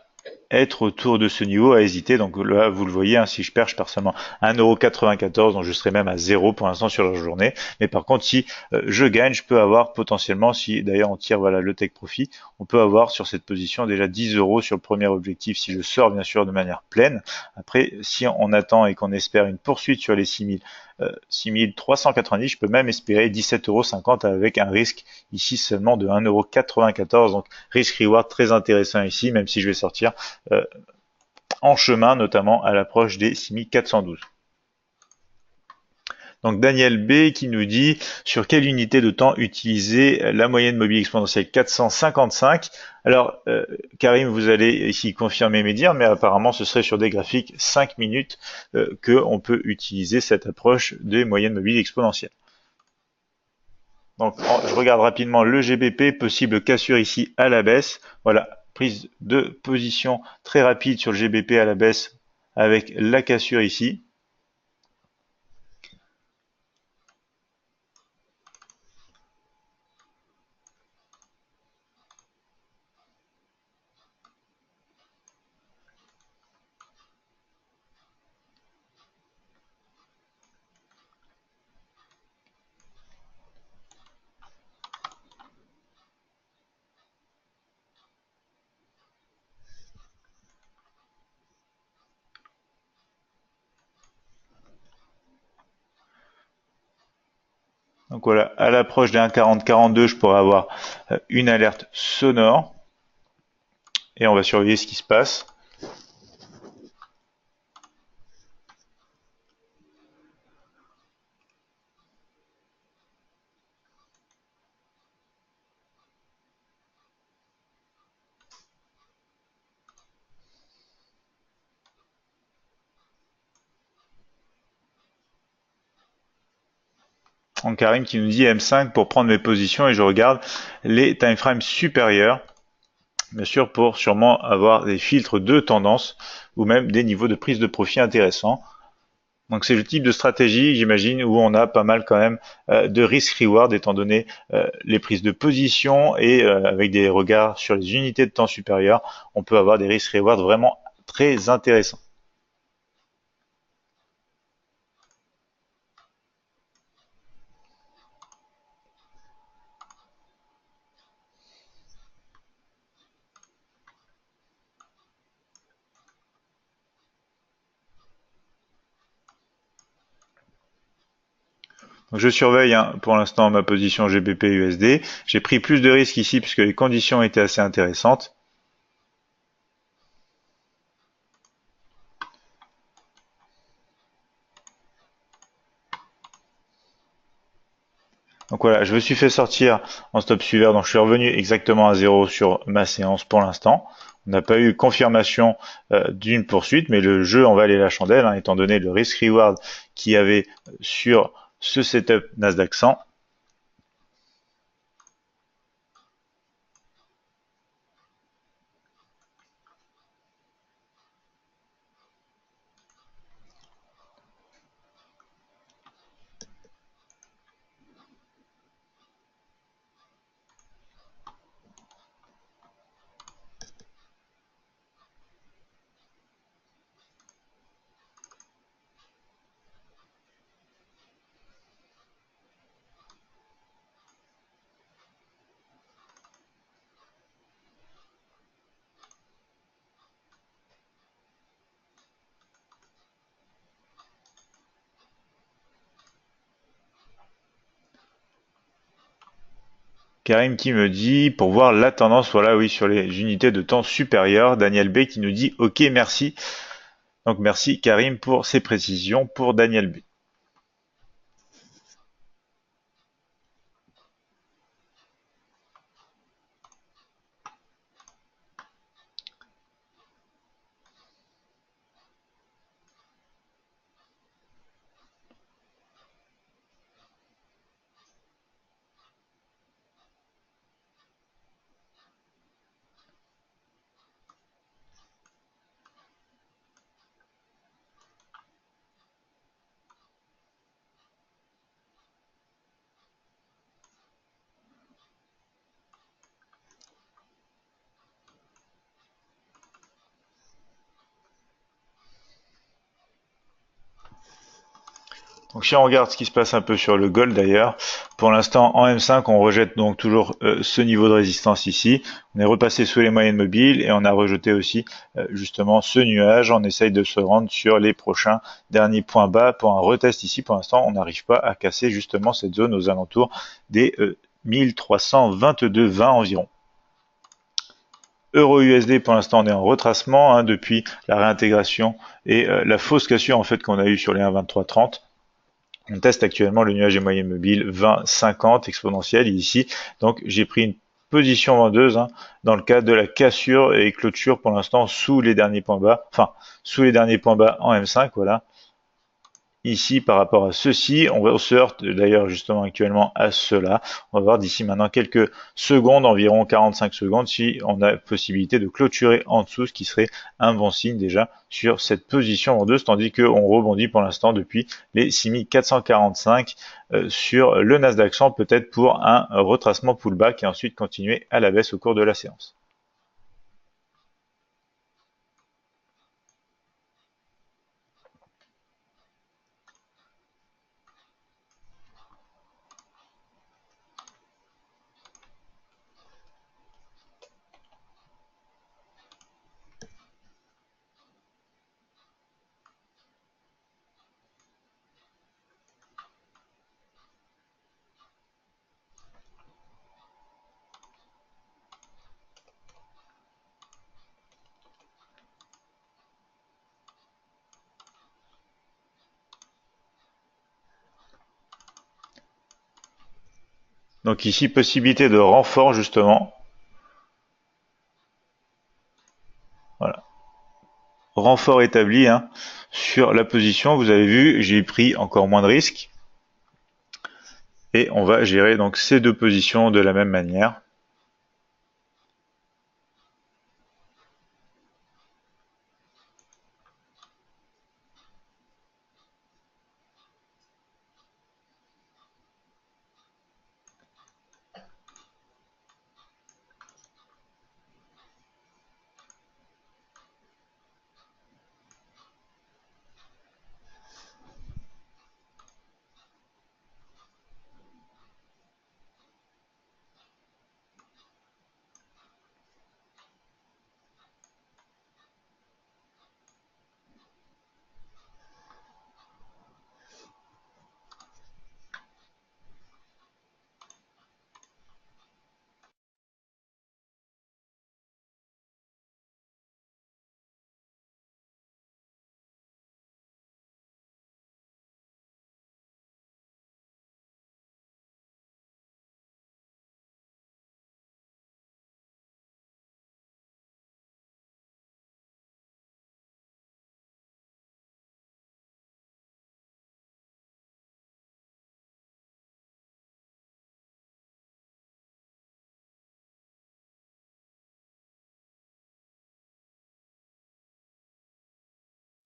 être autour de ce niveau, à hésiter. Donc là, vous le voyez, hein, si je perds seulement 1,94 €, donc je serai même à zéro pour l'instant sur la journée. Mais par contre, si je gagne, je peux avoir potentiellement, si d'ailleurs on tire voilà le take profit, on peut avoir sur cette position déjà 10 € sur le premier objectif si je sors bien sûr de manière pleine. Après, si on attend et qu'on espère une poursuite sur les 6390, je peux même espérer 17,50 € avec un risque ici seulement de 1,94 €. Donc risque-reward très intéressant ici, même si je vais sortir en chemin, notamment à l'approche des 6412. Donc Daniel B qui nous dit sur quelle unité de temps utiliser la moyenne mobile exponentielle 455. Alors Karim, vous allez ici confirmer mes dires, mais apparemment ce serait sur des graphiques 5 minutes que on peut utiliser cette approche des moyennes mobiles exponentielles. Donc je regarde rapidement le GBP, possible cassure ici à la baisse. Voilà, prise de position très rapide sur le GBP à la baisse avec la cassure ici. Donc voilà, à l'approche des 1,40-42, je pourrais avoir une alerte sonore et on va surveiller ce qui se passe. Donc Karim qui nous dit M5 pour prendre mes positions et je regarde les time frames supérieurs, bien sûr pour sûrement avoir des filtres de tendance ou même des niveaux de prise de profit intéressants. Donc c'est le type de stratégie, j'imagine, où on a pas mal quand même de risk-reward étant donné les prises de position et avec des regards sur les unités de temps supérieures, on peut avoir des risk-reward vraiment très intéressants. Donc je surveille pour l'instant ma position GBP USD. J'ai pris plus de risques ici puisque les conditions étaient assez intéressantes. Donc voilà, je me suis fait sortir en stop suiveur, donc je suis revenu exactement à zéro sur ma séance pour l'instant. On n'a pas eu confirmation d'une poursuite, mais le jeu en valait la chandelle, hein, étant donné le risk-reward qu'il y avait sur ce setup Nasdaq 100. Karim qui me dit, pour voir la tendance, voilà, oui, sur les unités de temps supérieures. Daniel B qui nous dit, ok, merci. Donc merci Karim pour ces précisions pour Daniel B. Donc si on regarde ce qui se passe un peu sur le gold d'ailleurs, pour l'instant en M5 on rejette donc toujours ce niveau de résistance ici. On est repassé sous les moyennes mobiles et on a rejeté aussi justement ce nuage. On essaye de se rendre sur les prochains derniers points bas pour un retest ici. Pour l'instant on n'arrive pas à casser justement cette zone aux alentours des 1322,20 environ. Euro USD pour l'instant on est en retracement hein, depuis la réintégration et la fausse cassure en fait qu'on a eu sur les 1,2330. On teste actuellement le nuage des moyennes mobiles 20-50 exponentiel ici. Donc j'ai pris une position vendeuse hein, dans le cadre de la cassure et clôture pour l'instant sous les derniers points bas. Enfin, sous les derniers points bas en M5, voilà. Ici, par rapport à ceci, on se heurte d'ailleurs justement actuellement à cela. On va voir d'ici maintenant quelques secondes, environ 45 secondes, si on a possibilité de clôturer en dessous, ce qui serait un bon signe déjà sur cette position vendeuse, tandis qu'on rebondit pour l'instant depuis les 6445 sur le Nasdaq 100, peut-être pour un retracement pullback et ensuite continuer à la baisse au cours de la séance. Donc ici, possibilité de renfort justement. Voilà. Renfort établi hein, sur la position. Vous avez vu, j'ai pris encore moins de risques. Et on va gérer donc ces deux positions de la même manière.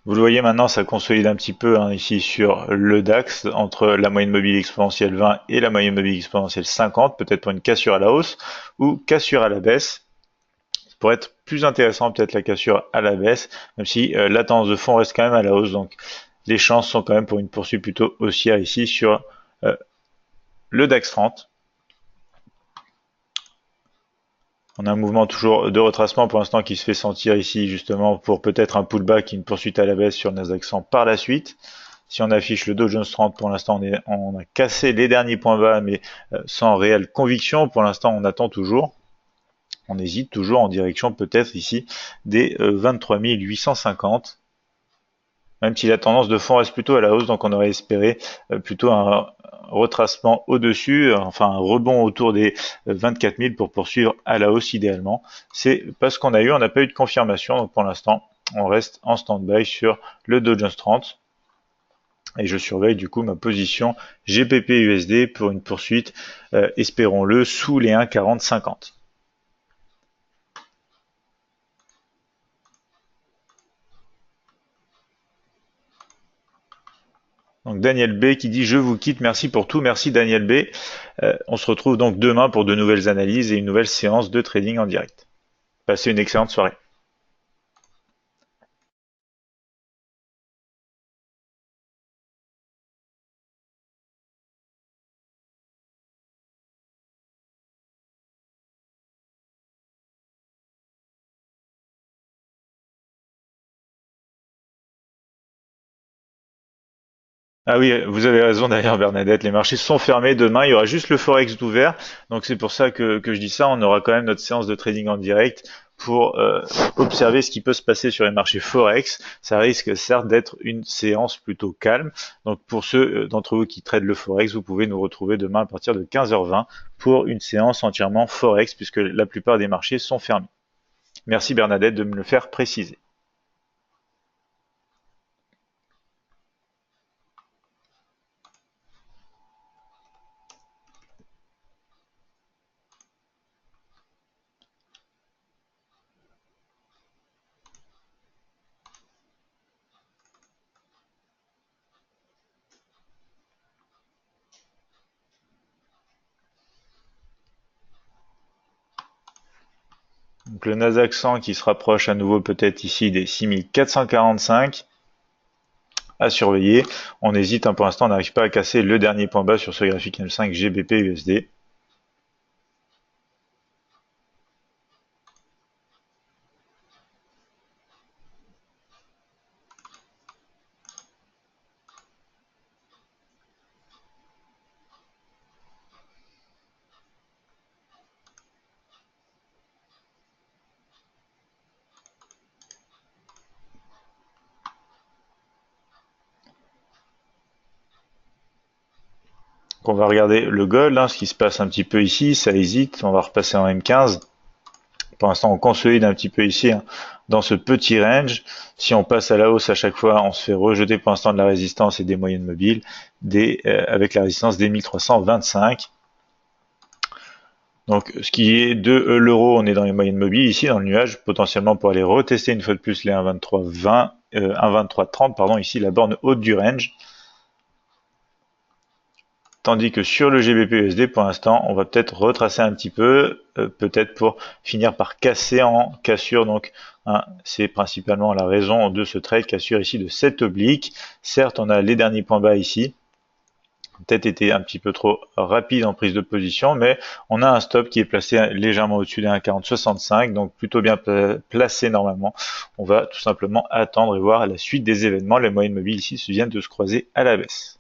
Vous le voyez maintenant, ça consolide un petit peu hein, ici sur le DAX entre la moyenne mobile exponentielle 20 et la moyenne mobile exponentielle 50, peut-être pour une cassure à la hausse ou cassure à la baisse. Ça pourrait être plus intéressant peut-être la cassure à la baisse, même si la tendance de fond reste quand même à la hausse, donc les chances sont quand même pour une poursuite plutôt haussière ici sur le DAX 30. On a un mouvement toujours de retracement pour l'instant qui se fait sentir ici justement pour peut-être un pullback et une poursuite à la baisse sur le Nasdaq 100 par la suite. Si on affiche le Dow Jones 30, pour l'instant on a cassé les derniers points bas mais sans réelle conviction. Pour l'instant on attend toujours. On hésite toujours en direction peut-être ici des 23 850. Même si la tendance de fond reste plutôt à la hausse, donc on aurait espéré plutôt un retracement au-dessus, enfin un rebond autour des 24 000 pour poursuivre à la hausse idéalement. C'est pas ce qu'on a eu, on n'a pas eu de confirmation, donc pour l'instant on reste en stand-by sur le Dow Jones 30. Et je surveille du coup ma position GBP USD pour une poursuite, espérons-le, sous les 1,4050. Donc Daniel B qui dit je vous quitte, merci pour tout, merci Daniel B. On se retrouve donc demain pour de nouvelles analyses et une nouvelle séance de trading en direct. Passez une excellente soirée. Ah oui, vous avez raison d'ailleurs Bernadette, les marchés sont fermés demain, il y aura juste le Forex d'ouvert, donc c'est pour ça que je dis ça, on aura quand même notre séance de trading en direct pour observer ce qui peut se passer sur les marchés Forex. Ça risque certes d'être une séance plutôt calme, donc pour ceux d'entre vous qui traitent le Forex, vous pouvez nous retrouver demain à partir de 15h20 pour une séance entièrement Forex puisque la plupart des marchés sont fermés. Merci Bernadette de me le faire préciser. Donc le Nasdaq 100 qui se rapproche à nouveau peut-être ici des 6445 à surveiller. On hésite, hein, pour l'instant on n'arrive pas à casser le dernier point bas sur ce graphique M5 GBP USD. On va regarder le gold, hein, ce qui se passe un petit peu ici, ça hésite, on va repasser en M15. Pour l'instant, on consolide un petit peu ici, hein, dans ce petit range. Si on passe à la hausse à chaque fois, on se fait rejeter pour l'instant de la résistance et des moyennes mobiles avec la résistance des 1325. Donc, ce qui est de l'euro, on est dans les moyennes mobiles ici, dans le nuage, potentiellement pour aller retester une fois de plus les 1,2320, 1,2330, pardon, ici la borne haute du range. Tandis que sur le GBP-USD, pour l'instant, on va peut-être retracer un petit peu, peut-être pour finir par casser en cassure. Donc, hein, c'est principalement la raison de ce trade, cassure ici de 7 obliques. Certes, on a les derniers points bas ici. Peut-être été un petit peu trop rapide en prise de position, mais on a un stop qui est placé légèrement au-dessus des 1,4065, donc plutôt bien placé normalement. On va tout simplement attendre et voir la suite des événements. Les moyennes mobiles ici viennent de se croiser à la baisse.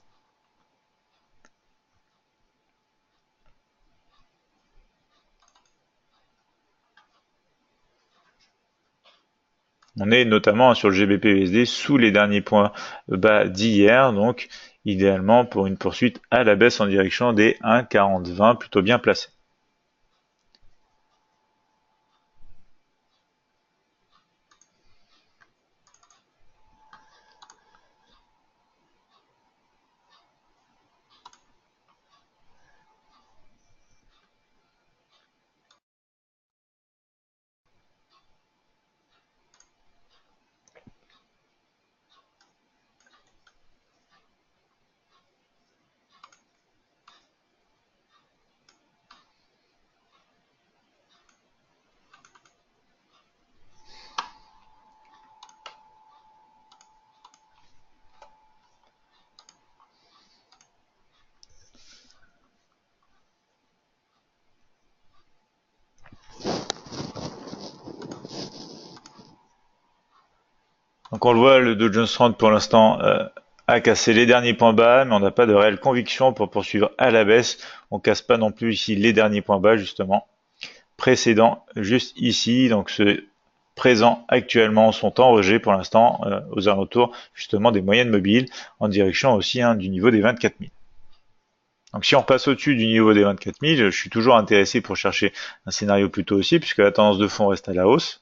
On est notamment sur le GBP-USD sous les derniers points bas d'hier, donc idéalement pour une poursuite à la baisse en direction des 1,4020, plutôt bien placé. Donc on le voit, le Dow Jones 30 pour l'instant a cassé les derniers points bas, mais on n'a pas de réelle conviction pour poursuivre à la baisse. On casse pas non plus ici les derniers points bas justement précédents, juste ici. Donc ce présent actuellement sont en rejet pour l'instant aux alentours justement des moyennes mobiles, en direction aussi du niveau des 24 000. Donc si on passe au-dessus du niveau des 24 000, je suis toujours intéressé pour chercher un scénario plutôt haussier, puisque la tendance de fond reste à la hausse.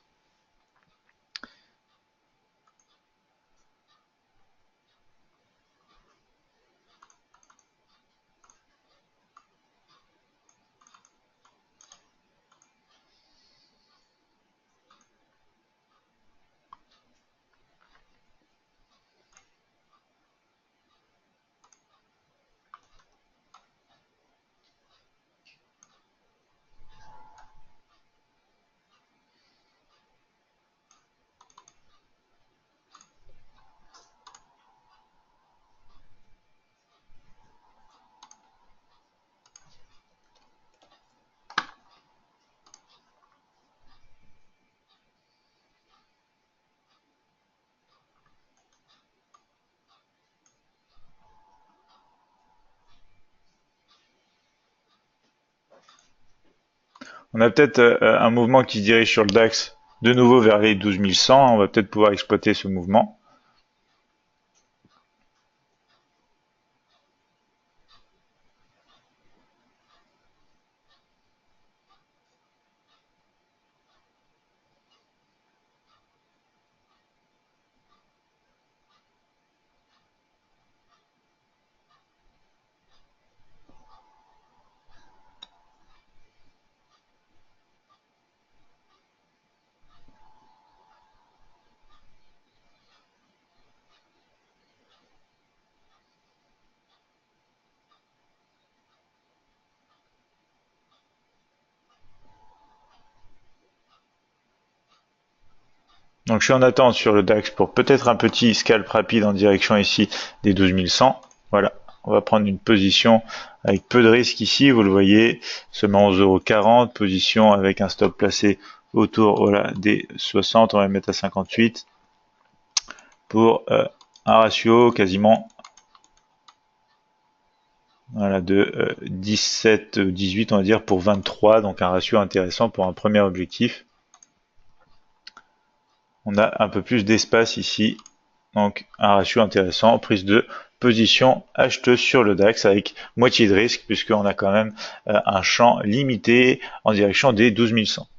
On a peut-être un mouvement qui se dirige sur le DAX de nouveau vers les 12 100. On va peut-être pouvoir exploiter ce mouvement. Donc je suis en attente sur le DAX pour peut-être un petit scalp rapide en direction ici des 12 100. Voilà, on va prendre une position avec peu de risque ici, vous le voyez, seulement 11,40 €, position avec un stop placé autour voilà, des 60, on va le mettre à 58 pour un ratio quasiment voilà, de 17, 18 on va dire pour 23, donc un ratio intéressant pour un premier objectif. On a un peu plus d'espace ici, donc un ratio intéressant, prise de position acheteuse sur le DAX avec moitié de risque puisqu'on a quand même un champ limité en direction des 12 100.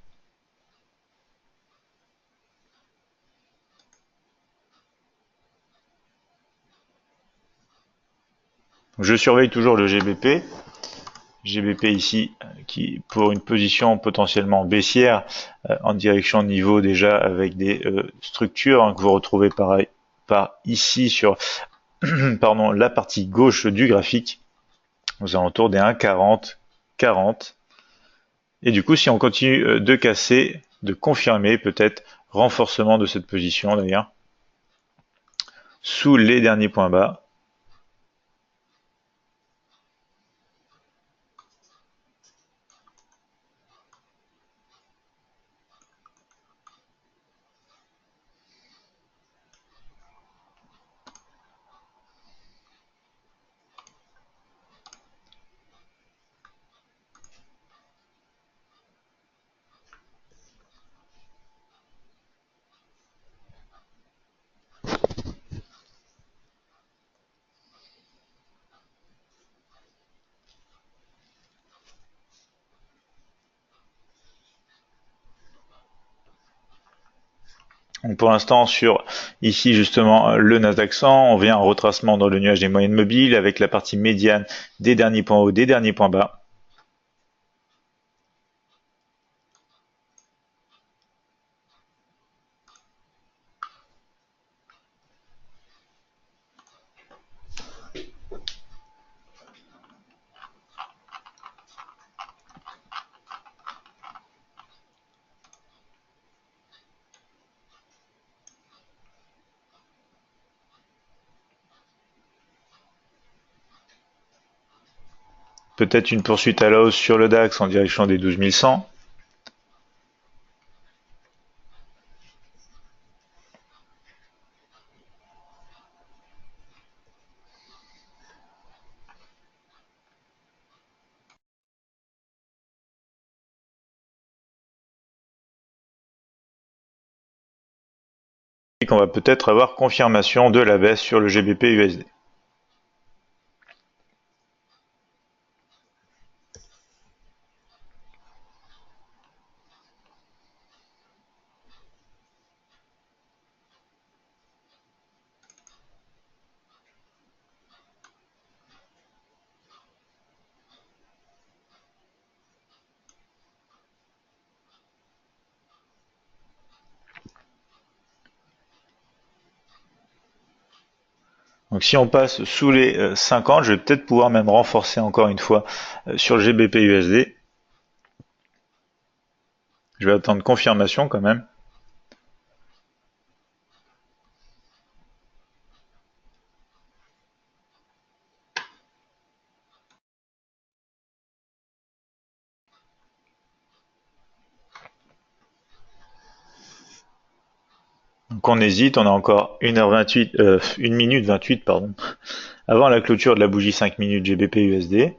Je surveille toujours le GBP. GBP ici, qui pour une position potentiellement baissière en direction de niveau déjà avec des structures que vous retrouvez par ici sur pardon, la partie gauche du graphique, aux alentours des 1,40, 40. Et du coup, si on continue de casser, de confirmer peut-être renforcement de cette position d'ailleurs, sous les derniers points bas, donc pour l'instant sur ici justement le Nasdaq 100, on vient en retracement dans le nuage des moyennes mobiles avec la partie médiane des derniers points hauts, des derniers points bas. Peut-être une poursuite à la hausse sur le DAX en direction des 12 100. Et qu'on va peut-être avoir confirmation de la baisse sur le GBP USD. Donc si on passe sous les 50, je vais peut-être pouvoir même renforcer encore une fois sur le GBP USD. Je vais attendre confirmation quand même. Donc on hésite, on a encore 1h28, 1 minute 28 pardon, avant la clôture de la bougie 5 minutes GBP USD.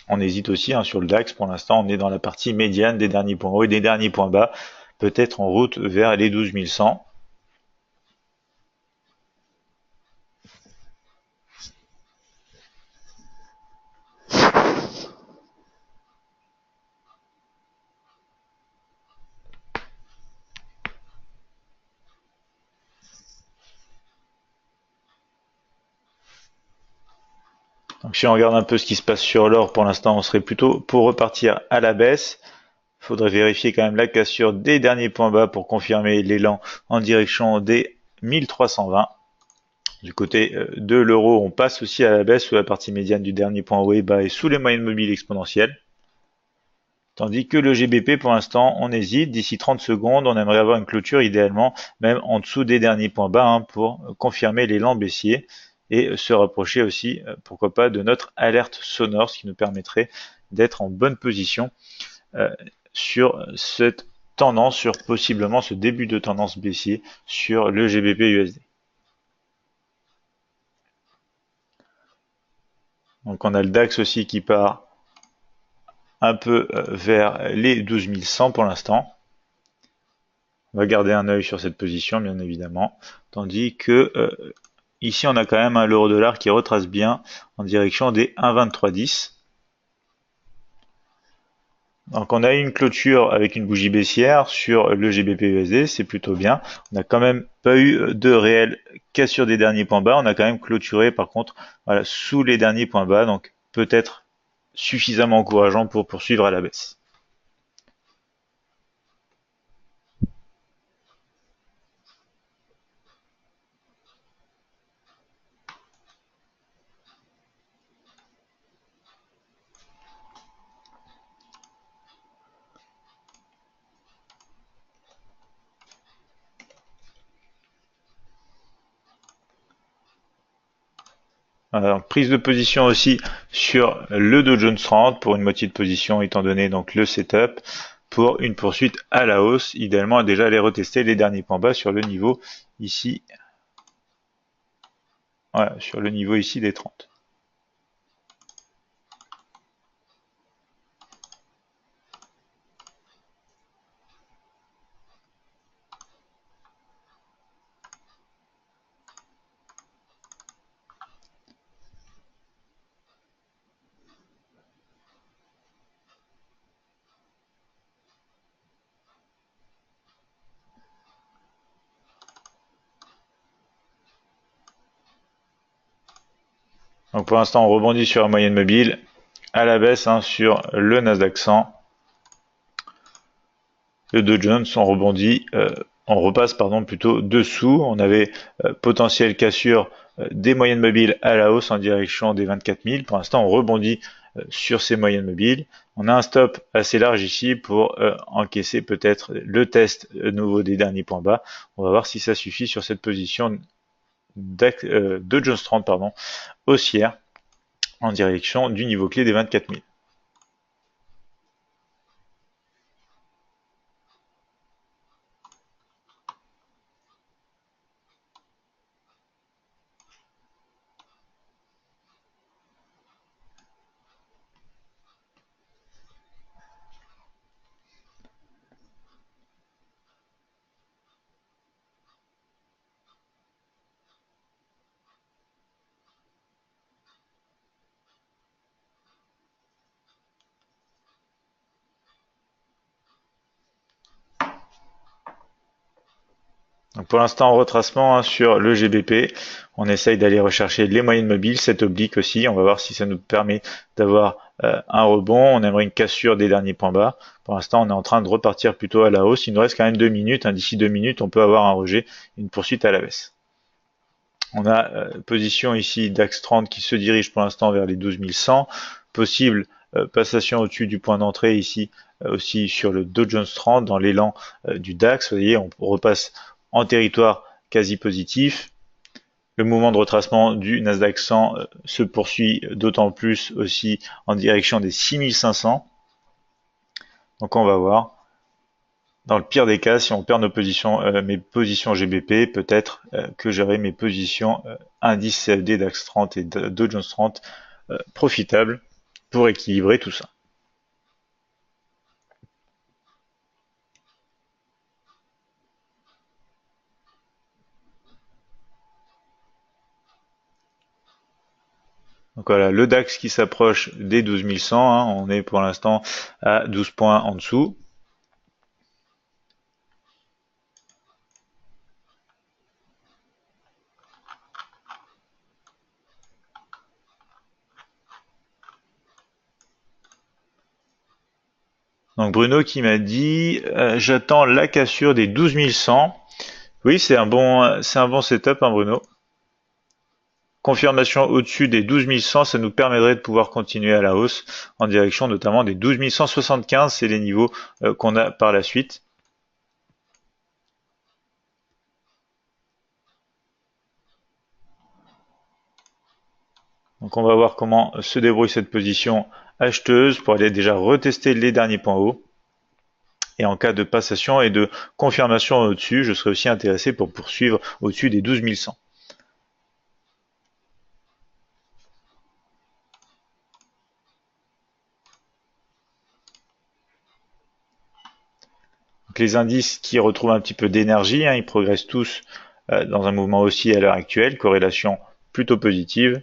On hésite aussi sur le DAX, pour l'instant on est dans la partie médiane des derniers points hauts et des derniers points bas, peut-être en route vers les 12 100. Donc si on regarde un peu ce qui se passe sur l'or, pour l'instant on serait plutôt pour repartir à la baisse. Il faudrait vérifier quand même la cassure des derniers points bas pour confirmer l'élan en direction des 1320. Du côté de l'euro, on passe aussi à la baisse sous la partie médiane du dernier point haut et bas et sous les moyennes mobiles exponentielles. Tandis que le GBP, pour l'instant, on hésite. D'ici 30 secondes, on aimerait avoir une clôture idéalement même en dessous des derniers points bas pour confirmer l'élan baissier et se rapprocher aussi, pourquoi pas, de notre alerte sonore, ce qui nous permettrait d'être en bonne position sur cette tendance, sur possiblement ce début de tendance baissier sur le GBP USD. Donc on a le DAX aussi qui part un peu vers les 12 100 pour l'instant. On va garder un œil sur cette position bien évidemment, tandis que ici on a quand même l'euro-dollar qui retrace bien en direction des 1,2310. Donc on a eu une clôture avec une bougie baissière sur le GBP/USD, c'est plutôt bien. On n'a quand même pas eu de réelle cassure des derniers points bas. On a quand même clôturé par contre voilà, sous les derniers points bas, donc peut-être suffisamment encourageant pour poursuivre à la baisse. Alors, prise de position aussi sur le Dow Jones 30 pour une moitié de position étant donné donc le setup pour une poursuite à la hausse, idéalement déjà aller retester les derniers points bas sur le niveau ici, voilà, sur le niveau ici des 30. Donc pour l'instant on rebondit sur la moyenne mobile à la baisse sur le Nasdaq 100. Le Dow Jones on rebondit, on repasse plutôt dessous. On avait potentielle cassure des moyennes mobiles à la hausse en direction des 24 000. Pour l'instant on rebondit sur ces moyennes mobiles. On a un stop assez large ici pour encaisser peut-être le test nouveau des derniers points bas. On va voir si ça suffit sur cette position de Jones 30 haussière en direction du niveau clé des 24 000. Donc pour l'instant en retracement sur le GBP, on essaye d'aller rechercher les moyennes mobiles, cette oblique aussi, on va voir si ça nous permet d'avoir un rebond. On aimerait une cassure des derniers points bas. Pour l'instant on est en train de repartir plutôt à la hausse, il nous reste quand même 2 minutes, d'ici 2 minutes on peut avoir un rejet, une poursuite à la baisse. On a position ici DAX 30 qui se dirige pour l'instant vers les 12 100, possible passation au-dessus du point d'entrée ici aussi sur le Dow Jones 30 dans l'élan du DAX. Vous voyez, on repasse en territoire quasi positif. Le mouvement de retracement du Nasdaq 100 se poursuit d'autant plus aussi en direction des 6500. Donc on va voir. Dans le pire des cas, si on perd nos positions, mes positions GBP, peut-être que j'aurai mes positions indice CFD, DAX 30 et Dow Jones 30 profitables pour équilibrer tout ça. Donc voilà, le DAX qui s'approche des 12 100, on est pour l'instant à 12 points en dessous. Donc Bruno qui m'a dit j'attends la cassure des 12 100. Oui, c'est un bon setup, Bruno. Confirmation au-dessus des 12 100, ça nous permettrait de pouvoir continuer à la hausse en direction notamment des 12 175, c'est les niveaux qu'on a par la suite. Donc on va voir comment se débrouille cette position acheteuse pour aller déjà retester les derniers points hauts. Et en cas de passation et de confirmation au-dessus, je serai aussi intéressé pour poursuivre au-dessus des 12 100. Donc les indices qui retrouvent un petit peu d'énergie, ils progressent tous dans un mouvement haussier à l'heure actuelle, corrélation plutôt positive.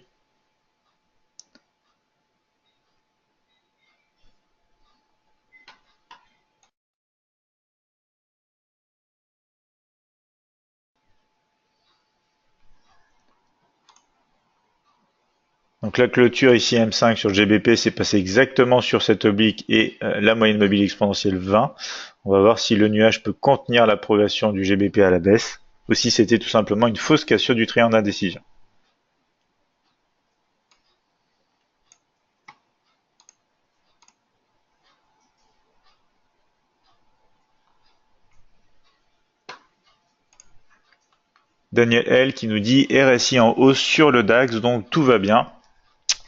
Donc la clôture ici M5 sur le GBP s'est passé exactement sur cette oblique et la moyenne mobile exponentielle 20. On va voir si le nuage peut contenir la progression du GBP à la baisse ou si c'était tout simplement une fausse cassure du triangle d'indécision. Daniel L qui nous dit RSI en hausse sur le DAX, donc tout va bien.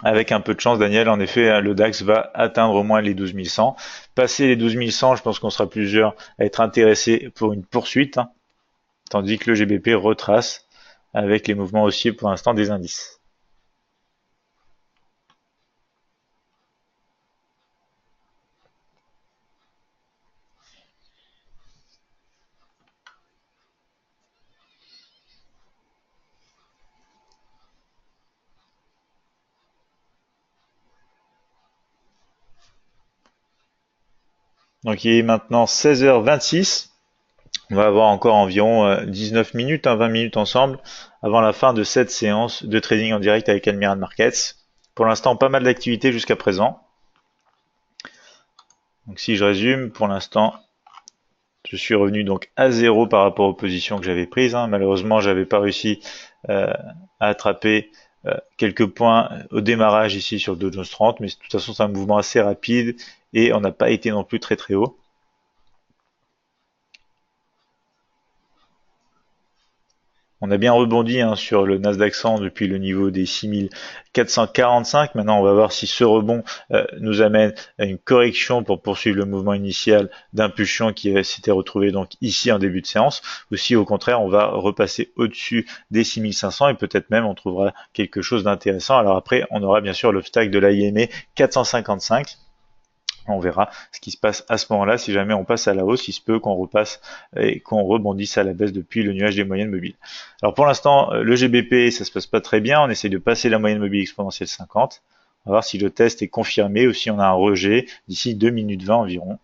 Avec un peu de chance, Daniel, en effet, le DAX va atteindre au moins les 12 100. Passer les 12 100, je pense qu'on sera plusieurs à être intéressés pour une poursuite, hein, tandis que le GBP retrace avec les mouvements haussiers pour l'instant des indices. Donc il est maintenant 16h26. On va avoir encore environ 19 minutes, 20 minutes ensemble avant la fin de cette séance de trading en direct avec Almirant Markets. Pour l'instant, pas mal d'activités jusqu'à présent. Donc si je résume, pour l'instant, je suis revenu donc à zéro par rapport aux positions que j'avais prises. Malheureusement, j'avais pas réussi à attraper quelques points au démarrage ici sur le Dow Jones 30, mais de toute façon, c'est un mouvement assez rapide et on n'a pas été non plus très très haut. On a bien rebondi sur le Nasdaq 100 depuis le niveau des 6445. Maintenant, on va voir si ce rebond nous amène à une correction pour poursuivre le mouvement initial d'impulsion qui s'était retrouvé donc ici en début de séance, ou si au contraire, on va repasser au-dessus des 6500 et peut-être même on trouvera quelque chose d'intéressant. Alors après, on aura bien sûr l'obstacle de l'IME 455. On verra ce qui se passe à ce moment-là. Si jamais on passe à la hausse, il se peut qu'on repasse et qu'on rebondisse à la baisse depuis le nuage des moyennes mobiles. Alors pour l'instant, le GBP, ça se passe pas très bien. On essaie de passer la moyenne mobile exponentielle 50. On va voir si le test est confirmé ou si on a un rejet d'ici 2 minutes 20 environ.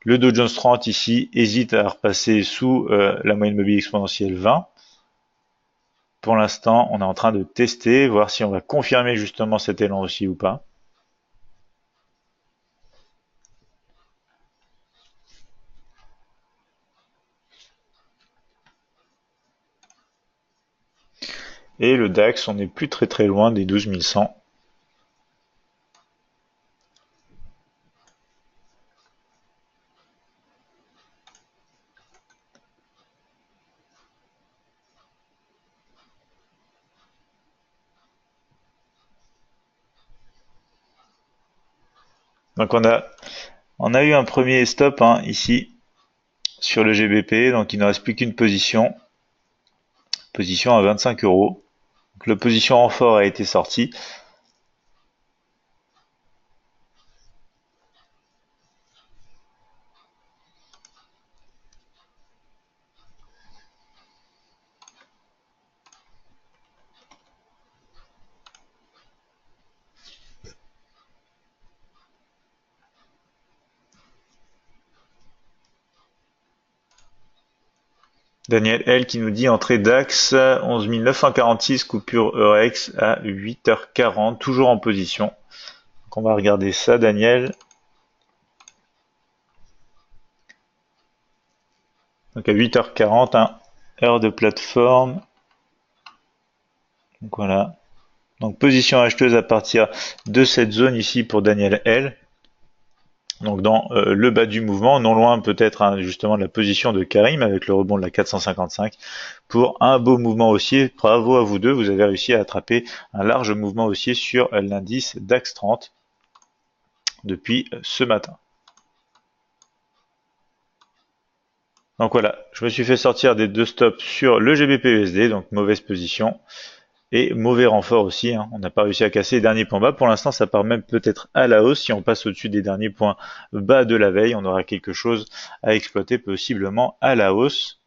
Le Dow Jones 30 ici hésite à repasser sous la moyenne mobile exponentielle 20. Pour l'instant, on est en train de tester, voir si on va confirmer justement cet élan aussi ou pas. Et le DAX, on n'est plus très très loin des 12 100. Donc on a eu un premier stop ici sur le GBP, donc il ne reste plus qu'une position à 25 euros. Donc la position renfort a été sortie. Daniel L qui nous dit entrée DAX 11 946, coupure Eurex à 8h40, toujours en position. Donc on va regarder ça, Daniel. Donc à 8h40, heure de plateforme. Donc voilà. Donc position acheteuse à partir de cette zone ici pour Daniel L. Donc dans le bas du mouvement, non loin peut-être justement de la position de Karim avec le rebond de la 455 pour un beau mouvement haussier. Bravo à vous deux, vous avez réussi à attraper un large mouvement haussier sur l'indice DAX 30 depuis ce matin. Donc voilà, je me suis fait sortir des deux stops sur le GBP-USD, donc mauvaise position. Et mauvais renfort aussi, on n'a pas réussi à casser les derniers points bas. Pour l'instant, ça part même peut-être à la hausse. Si on passe au-dessus des derniers points bas de la veille, on aura quelque chose à exploiter possiblement à la hausse.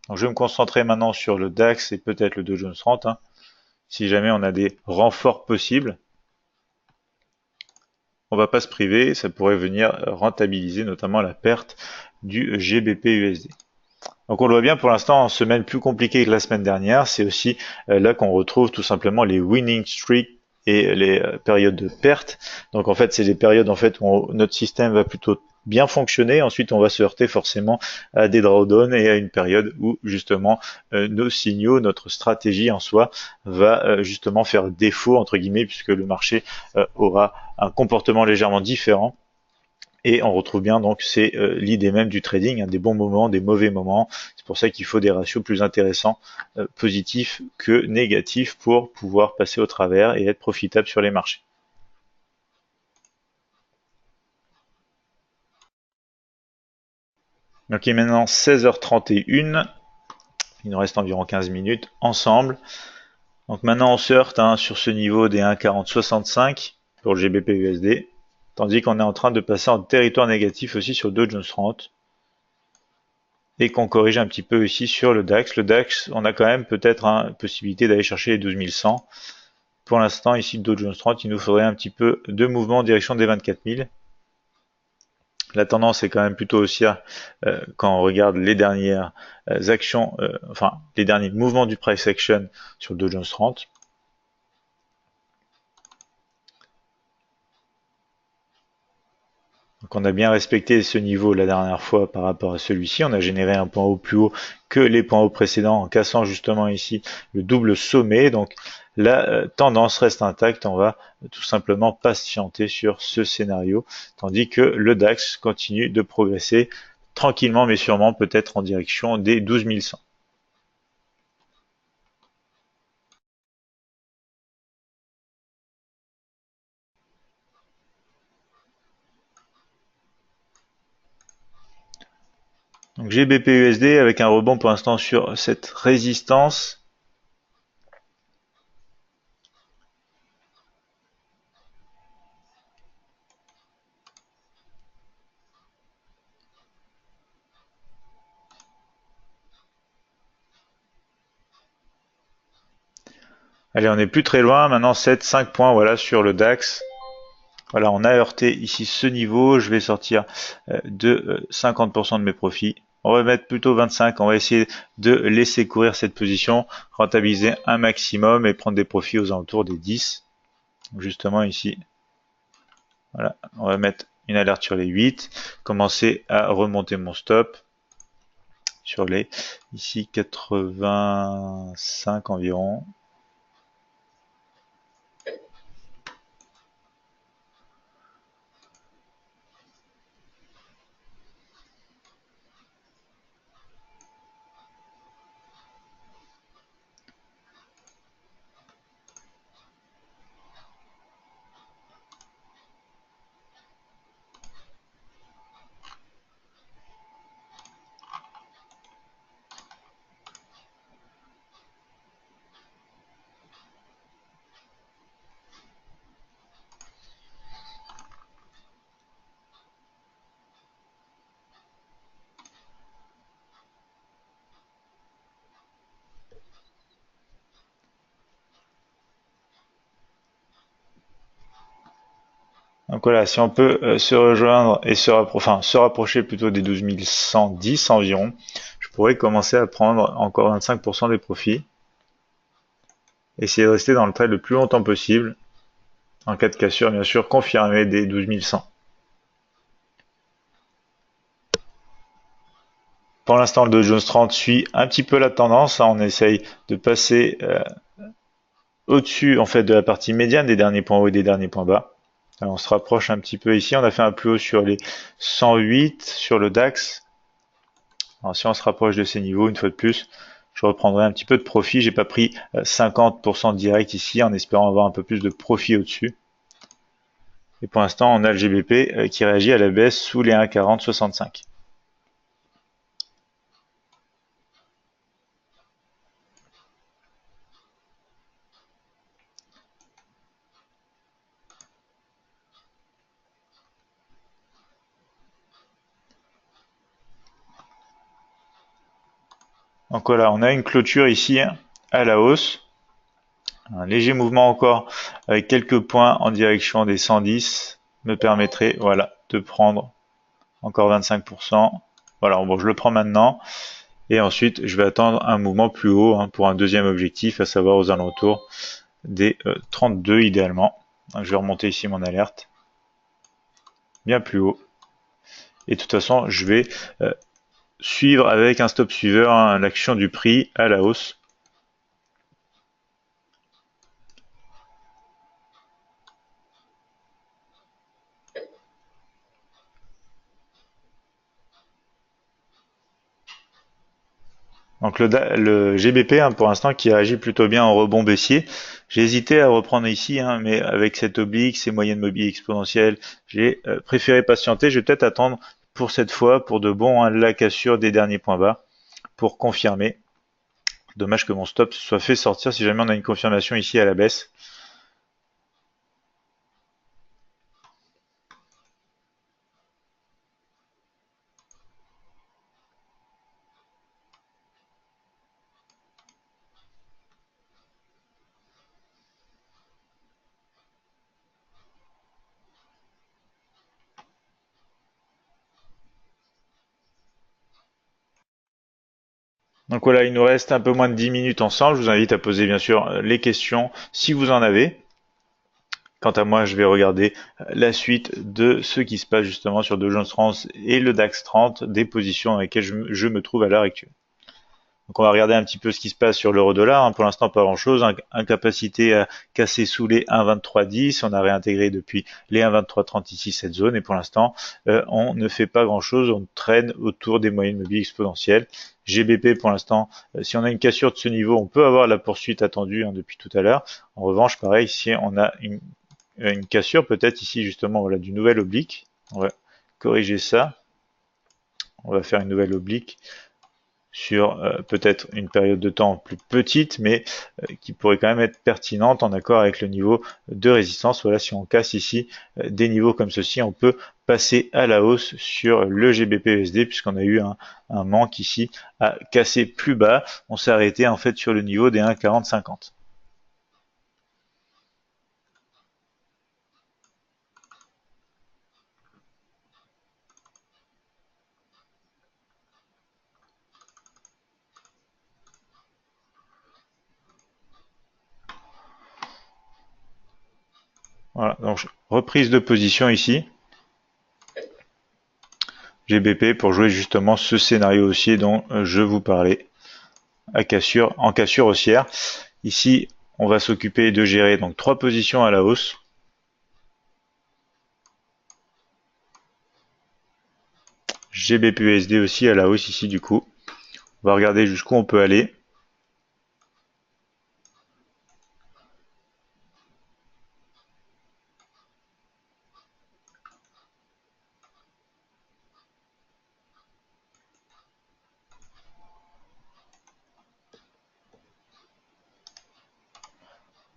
Donc je vais me concentrer maintenant sur le DAX et peut-être le Dow Jones 30, hein, si jamais on a des renforts possibles. On va pas se priver, ça pourrait venir rentabiliser notamment la perte du GBP USD. Donc on le voit bien pour l'instant en semaine plus compliquée que la semaine dernière, c'est aussi là qu'on retrouve tout simplement les winning streaks et les périodes de perte. Donc en fait c'est les périodes en fait où notre système va plutôt bien fonctionner, ensuite on va se heurter forcément à des drawdowns et à une période où justement nos signaux, notre stratégie en soi va justement faire défaut entre guillemets puisque le marché aura un comportement légèrement différent. Et on retrouve bien donc c'est l'idée même du trading, hein, des bons moments, des mauvais moments. C'est pour ça qu'il faut des ratios plus intéressants, positifs que négatifs pour pouvoir passer au travers et être profitable sur les marchés. Donc il est maintenant 16h31, il nous reste environ 15 minutes ensemble. Donc maintenant on se heurte sur ce niveau des 1,4065 pour le GBP USD, tandis qu'on est en train de passer en territoire négatif aussi sur le Dow Jones 30. Et qu'on corrige un petit peu ici sur le DAX. Le DAX, on a quand même peut-être une possibilité d'aller chercher les 12 100. Pour l'instant, ici, le Dow Jones 30, il nous faudrait un petit peu de mouvement en direction des 24 000. La tendance est quand même plutôt haussière quand on regarde les dernières actions, enfin les derniers mouvements du price action sur le Dow Jones 30. Donc on a bien respecté ce niveau la dernière fois par rapport à celui-ci. On a généré un point haut plus haut que les points hauts précédents en cassant justement ici le double sommet. Donc la tendance reste intacte. On va tout simplement patienter sur ce scénario. Tandis que le DAX continue de progresser tranquillement mais sûrement peut-être en direction des 12 100. Donc GBP USD avec un rebond pour l'instant sur cette résistance. Allez, on n'est plus très loin, maintenant 7, 5 points voilà, sur le DAX. Voilà, on a heurté ici ce niveau, je vais sortir de 50% de mes profits. On va mettre plutôt 25, on va essayer de laisser courir cette position, rentabiliser un maximum et prendre des profits aux alentours des 10. Justement ici, voilà, on va mettre une alerte sur les 8, commencer à remonter mon stop sur les ici 85 environ. Donc voilà, si on peut se rejoindre et se rapprocher plutôt des 12 110 environ, je pourrais commencer à prendre encore 25% des profits. Essayer de rester dans le trade le plus longtemps possible, en cas de cassure bien sûr confirmée des 12 100. Pour l'instant, le Dow Jones 30 suit un petit peu la tendance, hein. On essaye de passer au-dessus en fait de la partie médiane des derniers points hauts et des derniers points bas. Alors, on se rapproche un petit peu ici, on a fait un plus haut sur les 108 sur le DAX. Alors, si on se rapproche de ces niveaux, une fois de plus, je reprendrai un petit peu de profit. J'ai pas pris 50% direct ici en espérant avoir un peu plus de profit au-dessus. Et pour l'instant, on a le GBP qui réagit à la baisse sous les 1,4065. Donc voilà, on a une clôture ici hein, à la hausse. Un léger mouvement encore avec quelques points en direction des 110 me permettrait voilà, de prendre encore 25%. Voilà, bon, je le prends maintenant. Et ensuite, je vais attendre un mouvement plus haut hein, pour un deuxième objectif, à savoir aux alentours des 32 idéalement. Donc, je vais remonter ici mon alerte. Bien plus haut. Et de toute façon, je vais suivre avec un stop suiveur hein, l'action du prix à la hausse. Donc le GBP hein, pour l'instant qui réagit plutôt bien en rebond baissier. J'ai hésité à reprendre ici, hein, mais avec cette oblique, ces moyennes mobiles exponentielles, j'ai préféré patienter. Je vais peut-être attendre pour cette fois, pour de bon, hein, la cassure des derniers points bas, pour confirmer. Dommage que mon stop se soit fait sortir si jamais on a une confirmation ici à la baisse. Donc voilà, il nous reste un peu moins de 10 minutes ensemble. Je vous invite à poser bien sûr les questions si vous en avez. Quant à moi, je vais regarder la suite de ce qui se passe justement sur Dow Jones France et le DAX 30, des positions dans lesquelles je me trouve à l'heure actuelle. Donc on va regarder un petit peu ce qui se passe sur l'euro-dollar. Hein. Pour l'instant, pas grand-chose. Incapacité à casser sous les 1,2310. On a réintégré depuis les 1,2330 ici cette zone. Et pour l'instant, on ne fait pas grand-chose. On traîne autour des moyennes mobiles exponentielles. GBP, pour l'instant, si on a une cassure de ce niveau, on peut avoir la poursuite attendue hein, depuis tout à l'heure. En revanche, pareil, si on a une cassure, peut-être ici justement voilà, du nouvel oblique. On va corriger ça. On va faire une nouvelle oblique sur peut-être une période de temps plus petite, mais qui pourrait quand même être pertinente en accord avec le niveau de résistance. Voilà, si on casse ici des niveaux comme ceci, on peut passer à la hausse sur le GBP-USD puisqu'on a eu un manque ici à casser plus bas. On s'est arrêté en fait sur le niveau des 1,4050. Voilà, donc reprise de position ici. GBP pour jouer justement ce scénario haussier dont je vous parlais en cassure haussière. Ici, on va s'occuper de gérer donc 3 positions à la hausse. GBP-USD aussi à la hausse ici du coup. On va regarder jusqu'où on peut aller.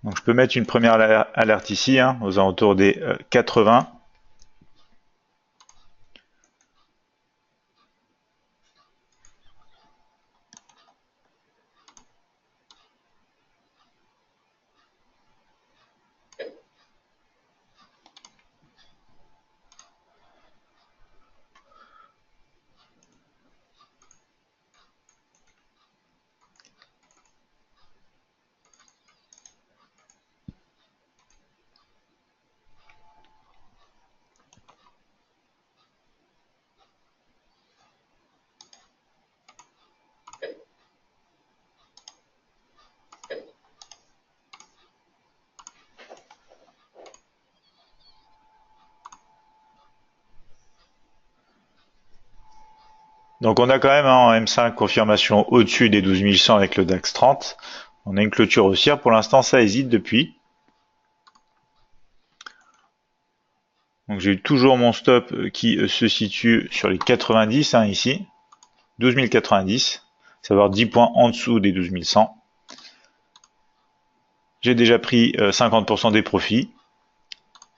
Donc je peux mettre une première alerte ici, hein, aux alentours des 80. Donc on a quand même en M5 confirmation au-dessus des 12 100 avec le DAX 30. On a une clôture haussière. Pour l'instant, ça hésite depuis. Donc j'ai toujours mon stop qui se situe sur les 90 hein, ici. 12 090, savoir 10 points en dessous des 12 100. J'ai déjà pris 50% des profits.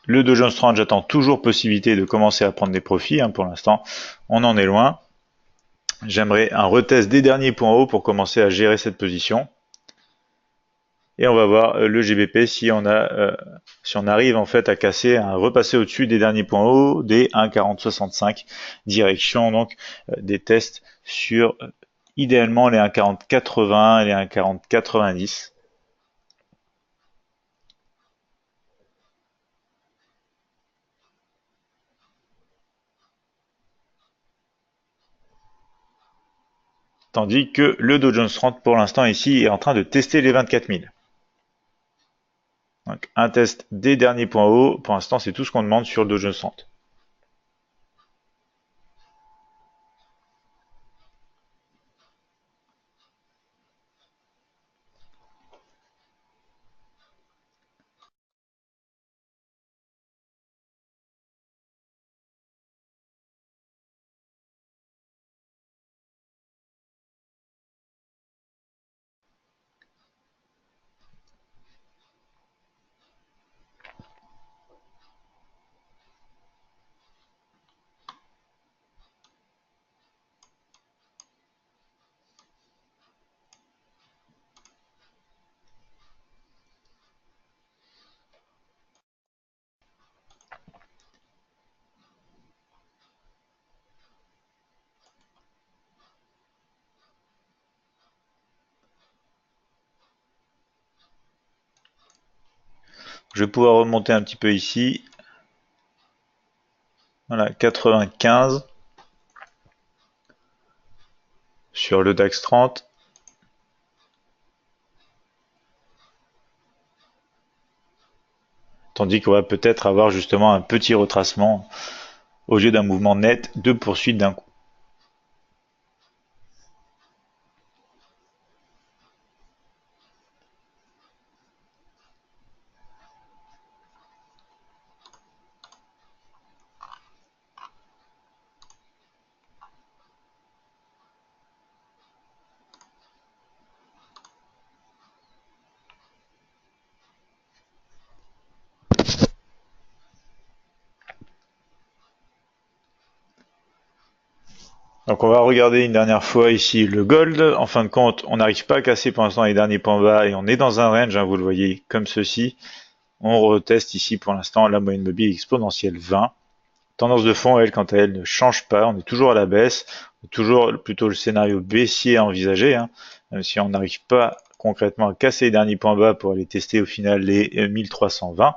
Le Dow Jones 30, j'attends toujours possibilité de commencer à prendre des profits. Hein, pour l'instant, on en est loin. J'aimerais un retest des derniers points hauts pour commencer à gérer cette position. Et on va voir le GBP si on arrive en fait à casser, à repasser au-dessus des derniers points hauts, des 1,4065, direction donc des tests sur idéalement les 1,4080 et les 1,4090. Tandis que le Dow Jones 30 pour l'instant ici est en train de tester les 24 000. Donc un test des derniers points hauts, pour l'instant c'est tout ce qu'on demande sur le Dow Jones 30. Je vais pouvoir remonter un petit peu ici. Voilà, 95 sur le DAX 30. Tandis qu'on va peut-être avoir justement un petit retracement au lieu d'un mouvement net de poursuite d'un coup. Donc on va regarder une dernière fois ici le gold. En fin de compte, on n'arrive pas à casser pour l'instant les derniers points bas et on est dans un range, hein, vous le voyez comme ceci. On reteste ici pour l'instant la moyenne mobile exponentielle 20. Tendance de fond, elle, quant à elle, ne change pas. On est toujours à la baisse. Toujours plutôt le scénario baissier à envisager, hein, même si on n'arrive pas concrètement à casser les derniers points bas pour aller tester au final les 1320.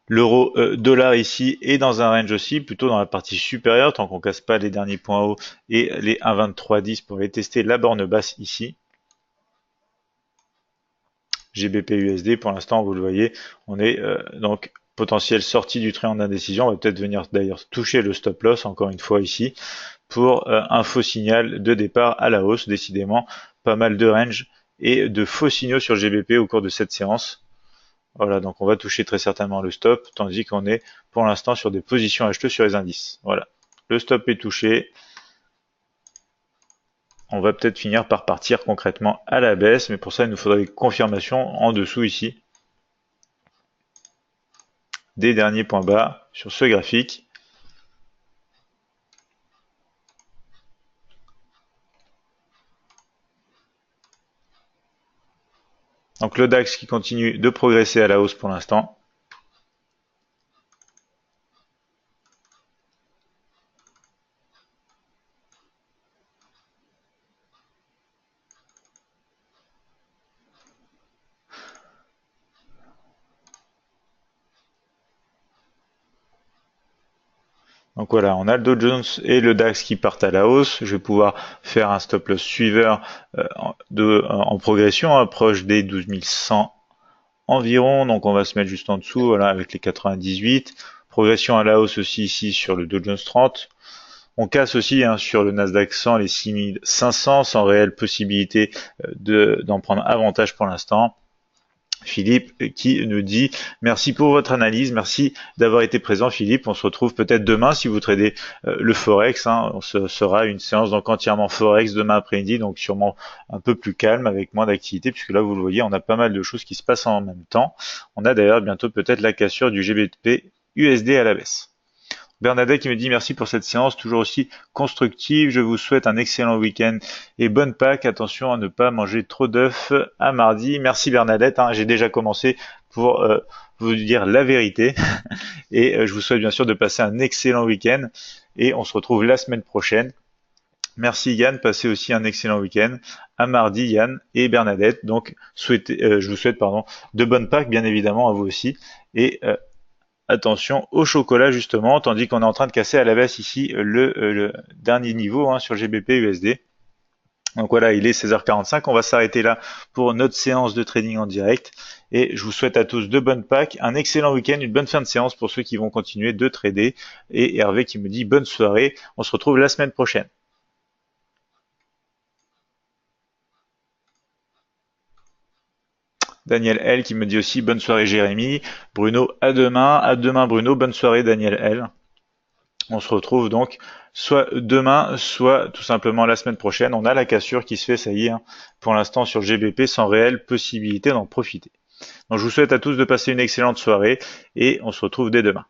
L'euro dollar ici est dans un range aussi, plutôt dans la partie supérieure, tant qu'on casse pas les derniers points hauts et les 1,2310 pour aller tester la borne basse ici. GBP USD, pour l'instant, vous le voyez, on est donc potentiel sortie du triangle d'indécision. On va peut-être venir d'ailleurs toucher le stop loss, encore une fois ici, pour un faux signal de départ à la hausse. Décidément, pas mal de range et de faux signaux sur GBP au cours de cette séance. Voilà, donc on va toucher très certainement le stop, tandis qu'on est pour l'instant sur des positions acheteuses sur les indices. Voilà, le stop est touché. On va peut-être finir par partir concrètement à la baisse, mais pour ça il nous faudrait une confirmation en dessous ici des derniers points bas sur ce graphique. Donc le DAX qui continue de progresser à la hausse pour l'instant. Donc voilà, on a le Dow Jones et le DAX qui partent à la hausse. Je vais pouvoir faire un stop loss suiveur en progression, hein, proche des 12 100 environ. Donc on va se mettre juste en dessous, voilà, avec les 98. Progression à la hausse aussi ici sur le Dow Jones 30. On casse aussi, hein, sur le Nasdaq 100 les 6500 sans réelle possibilité d'en prendre avantage pour l'instant. Philippe qui nous dit merci pour votre analyse, merci d'avoir été présent Philippe, on se retrouve peut-être demain si vous tradez le Forex, hein. Ce sera une séance donc entièrement Forex demain après-midi, donc sûrement un peu plus calme avec moins d'activité puisque là vous le voyez on a pas mal de choses qui se passent en même temps. On a d'ailleurs bientôt peut-être la cassure du GBP USD à la baisse. Bernadette qui me dit merci pour cette séance, toujours aussi constructive. Je vous souhaite un excellent week-end et bonne Pâques. Attention à ne pas manger trop d'œufs à mardi. Merci Bernadette, hein, j'ai déjà commencé pour vous dire la vérité. Et je vous souhaite bien sûr de passer un excellent week-end. Et on se retrouve la semaine prochaine. Merci Yann, passez aussi un excellent week-end. À mardi Yann et Bernadette. Donc je vous souhaite de bonnes Pâques bien évidemment à vous aussi. Et attention au chocolat justement, tandis qu'on est en train de casser à la baisse ici le dernier niveau hein, sur GBP USD. Donc voilà, il est 16h45, on va s'arrêter là pour notre séance de trading en direct. Et je vous souhaite à tous de bonnes Pâques, un excellent week-end, une bonne fin de séance pour ceux qui vont continuer de trader. Et Hervé qui me dit bonne soirée, on se retrouve la semaine prochaine. Daniel L qui me dit aussi bonne soirée Jérémy. Bruno, à demain Bruno, bonne soirée Daniel L. On se retrouve donc soit demain, soit tout simplement la semaine prochaine. On a la cassure qui se fait, ça y est, hein, pour l'instant sur GBP sans réelle possibilité d'en profiter. Donc je vous souhaite à tous de passer une excellente soirée et on se retrouve dès demain.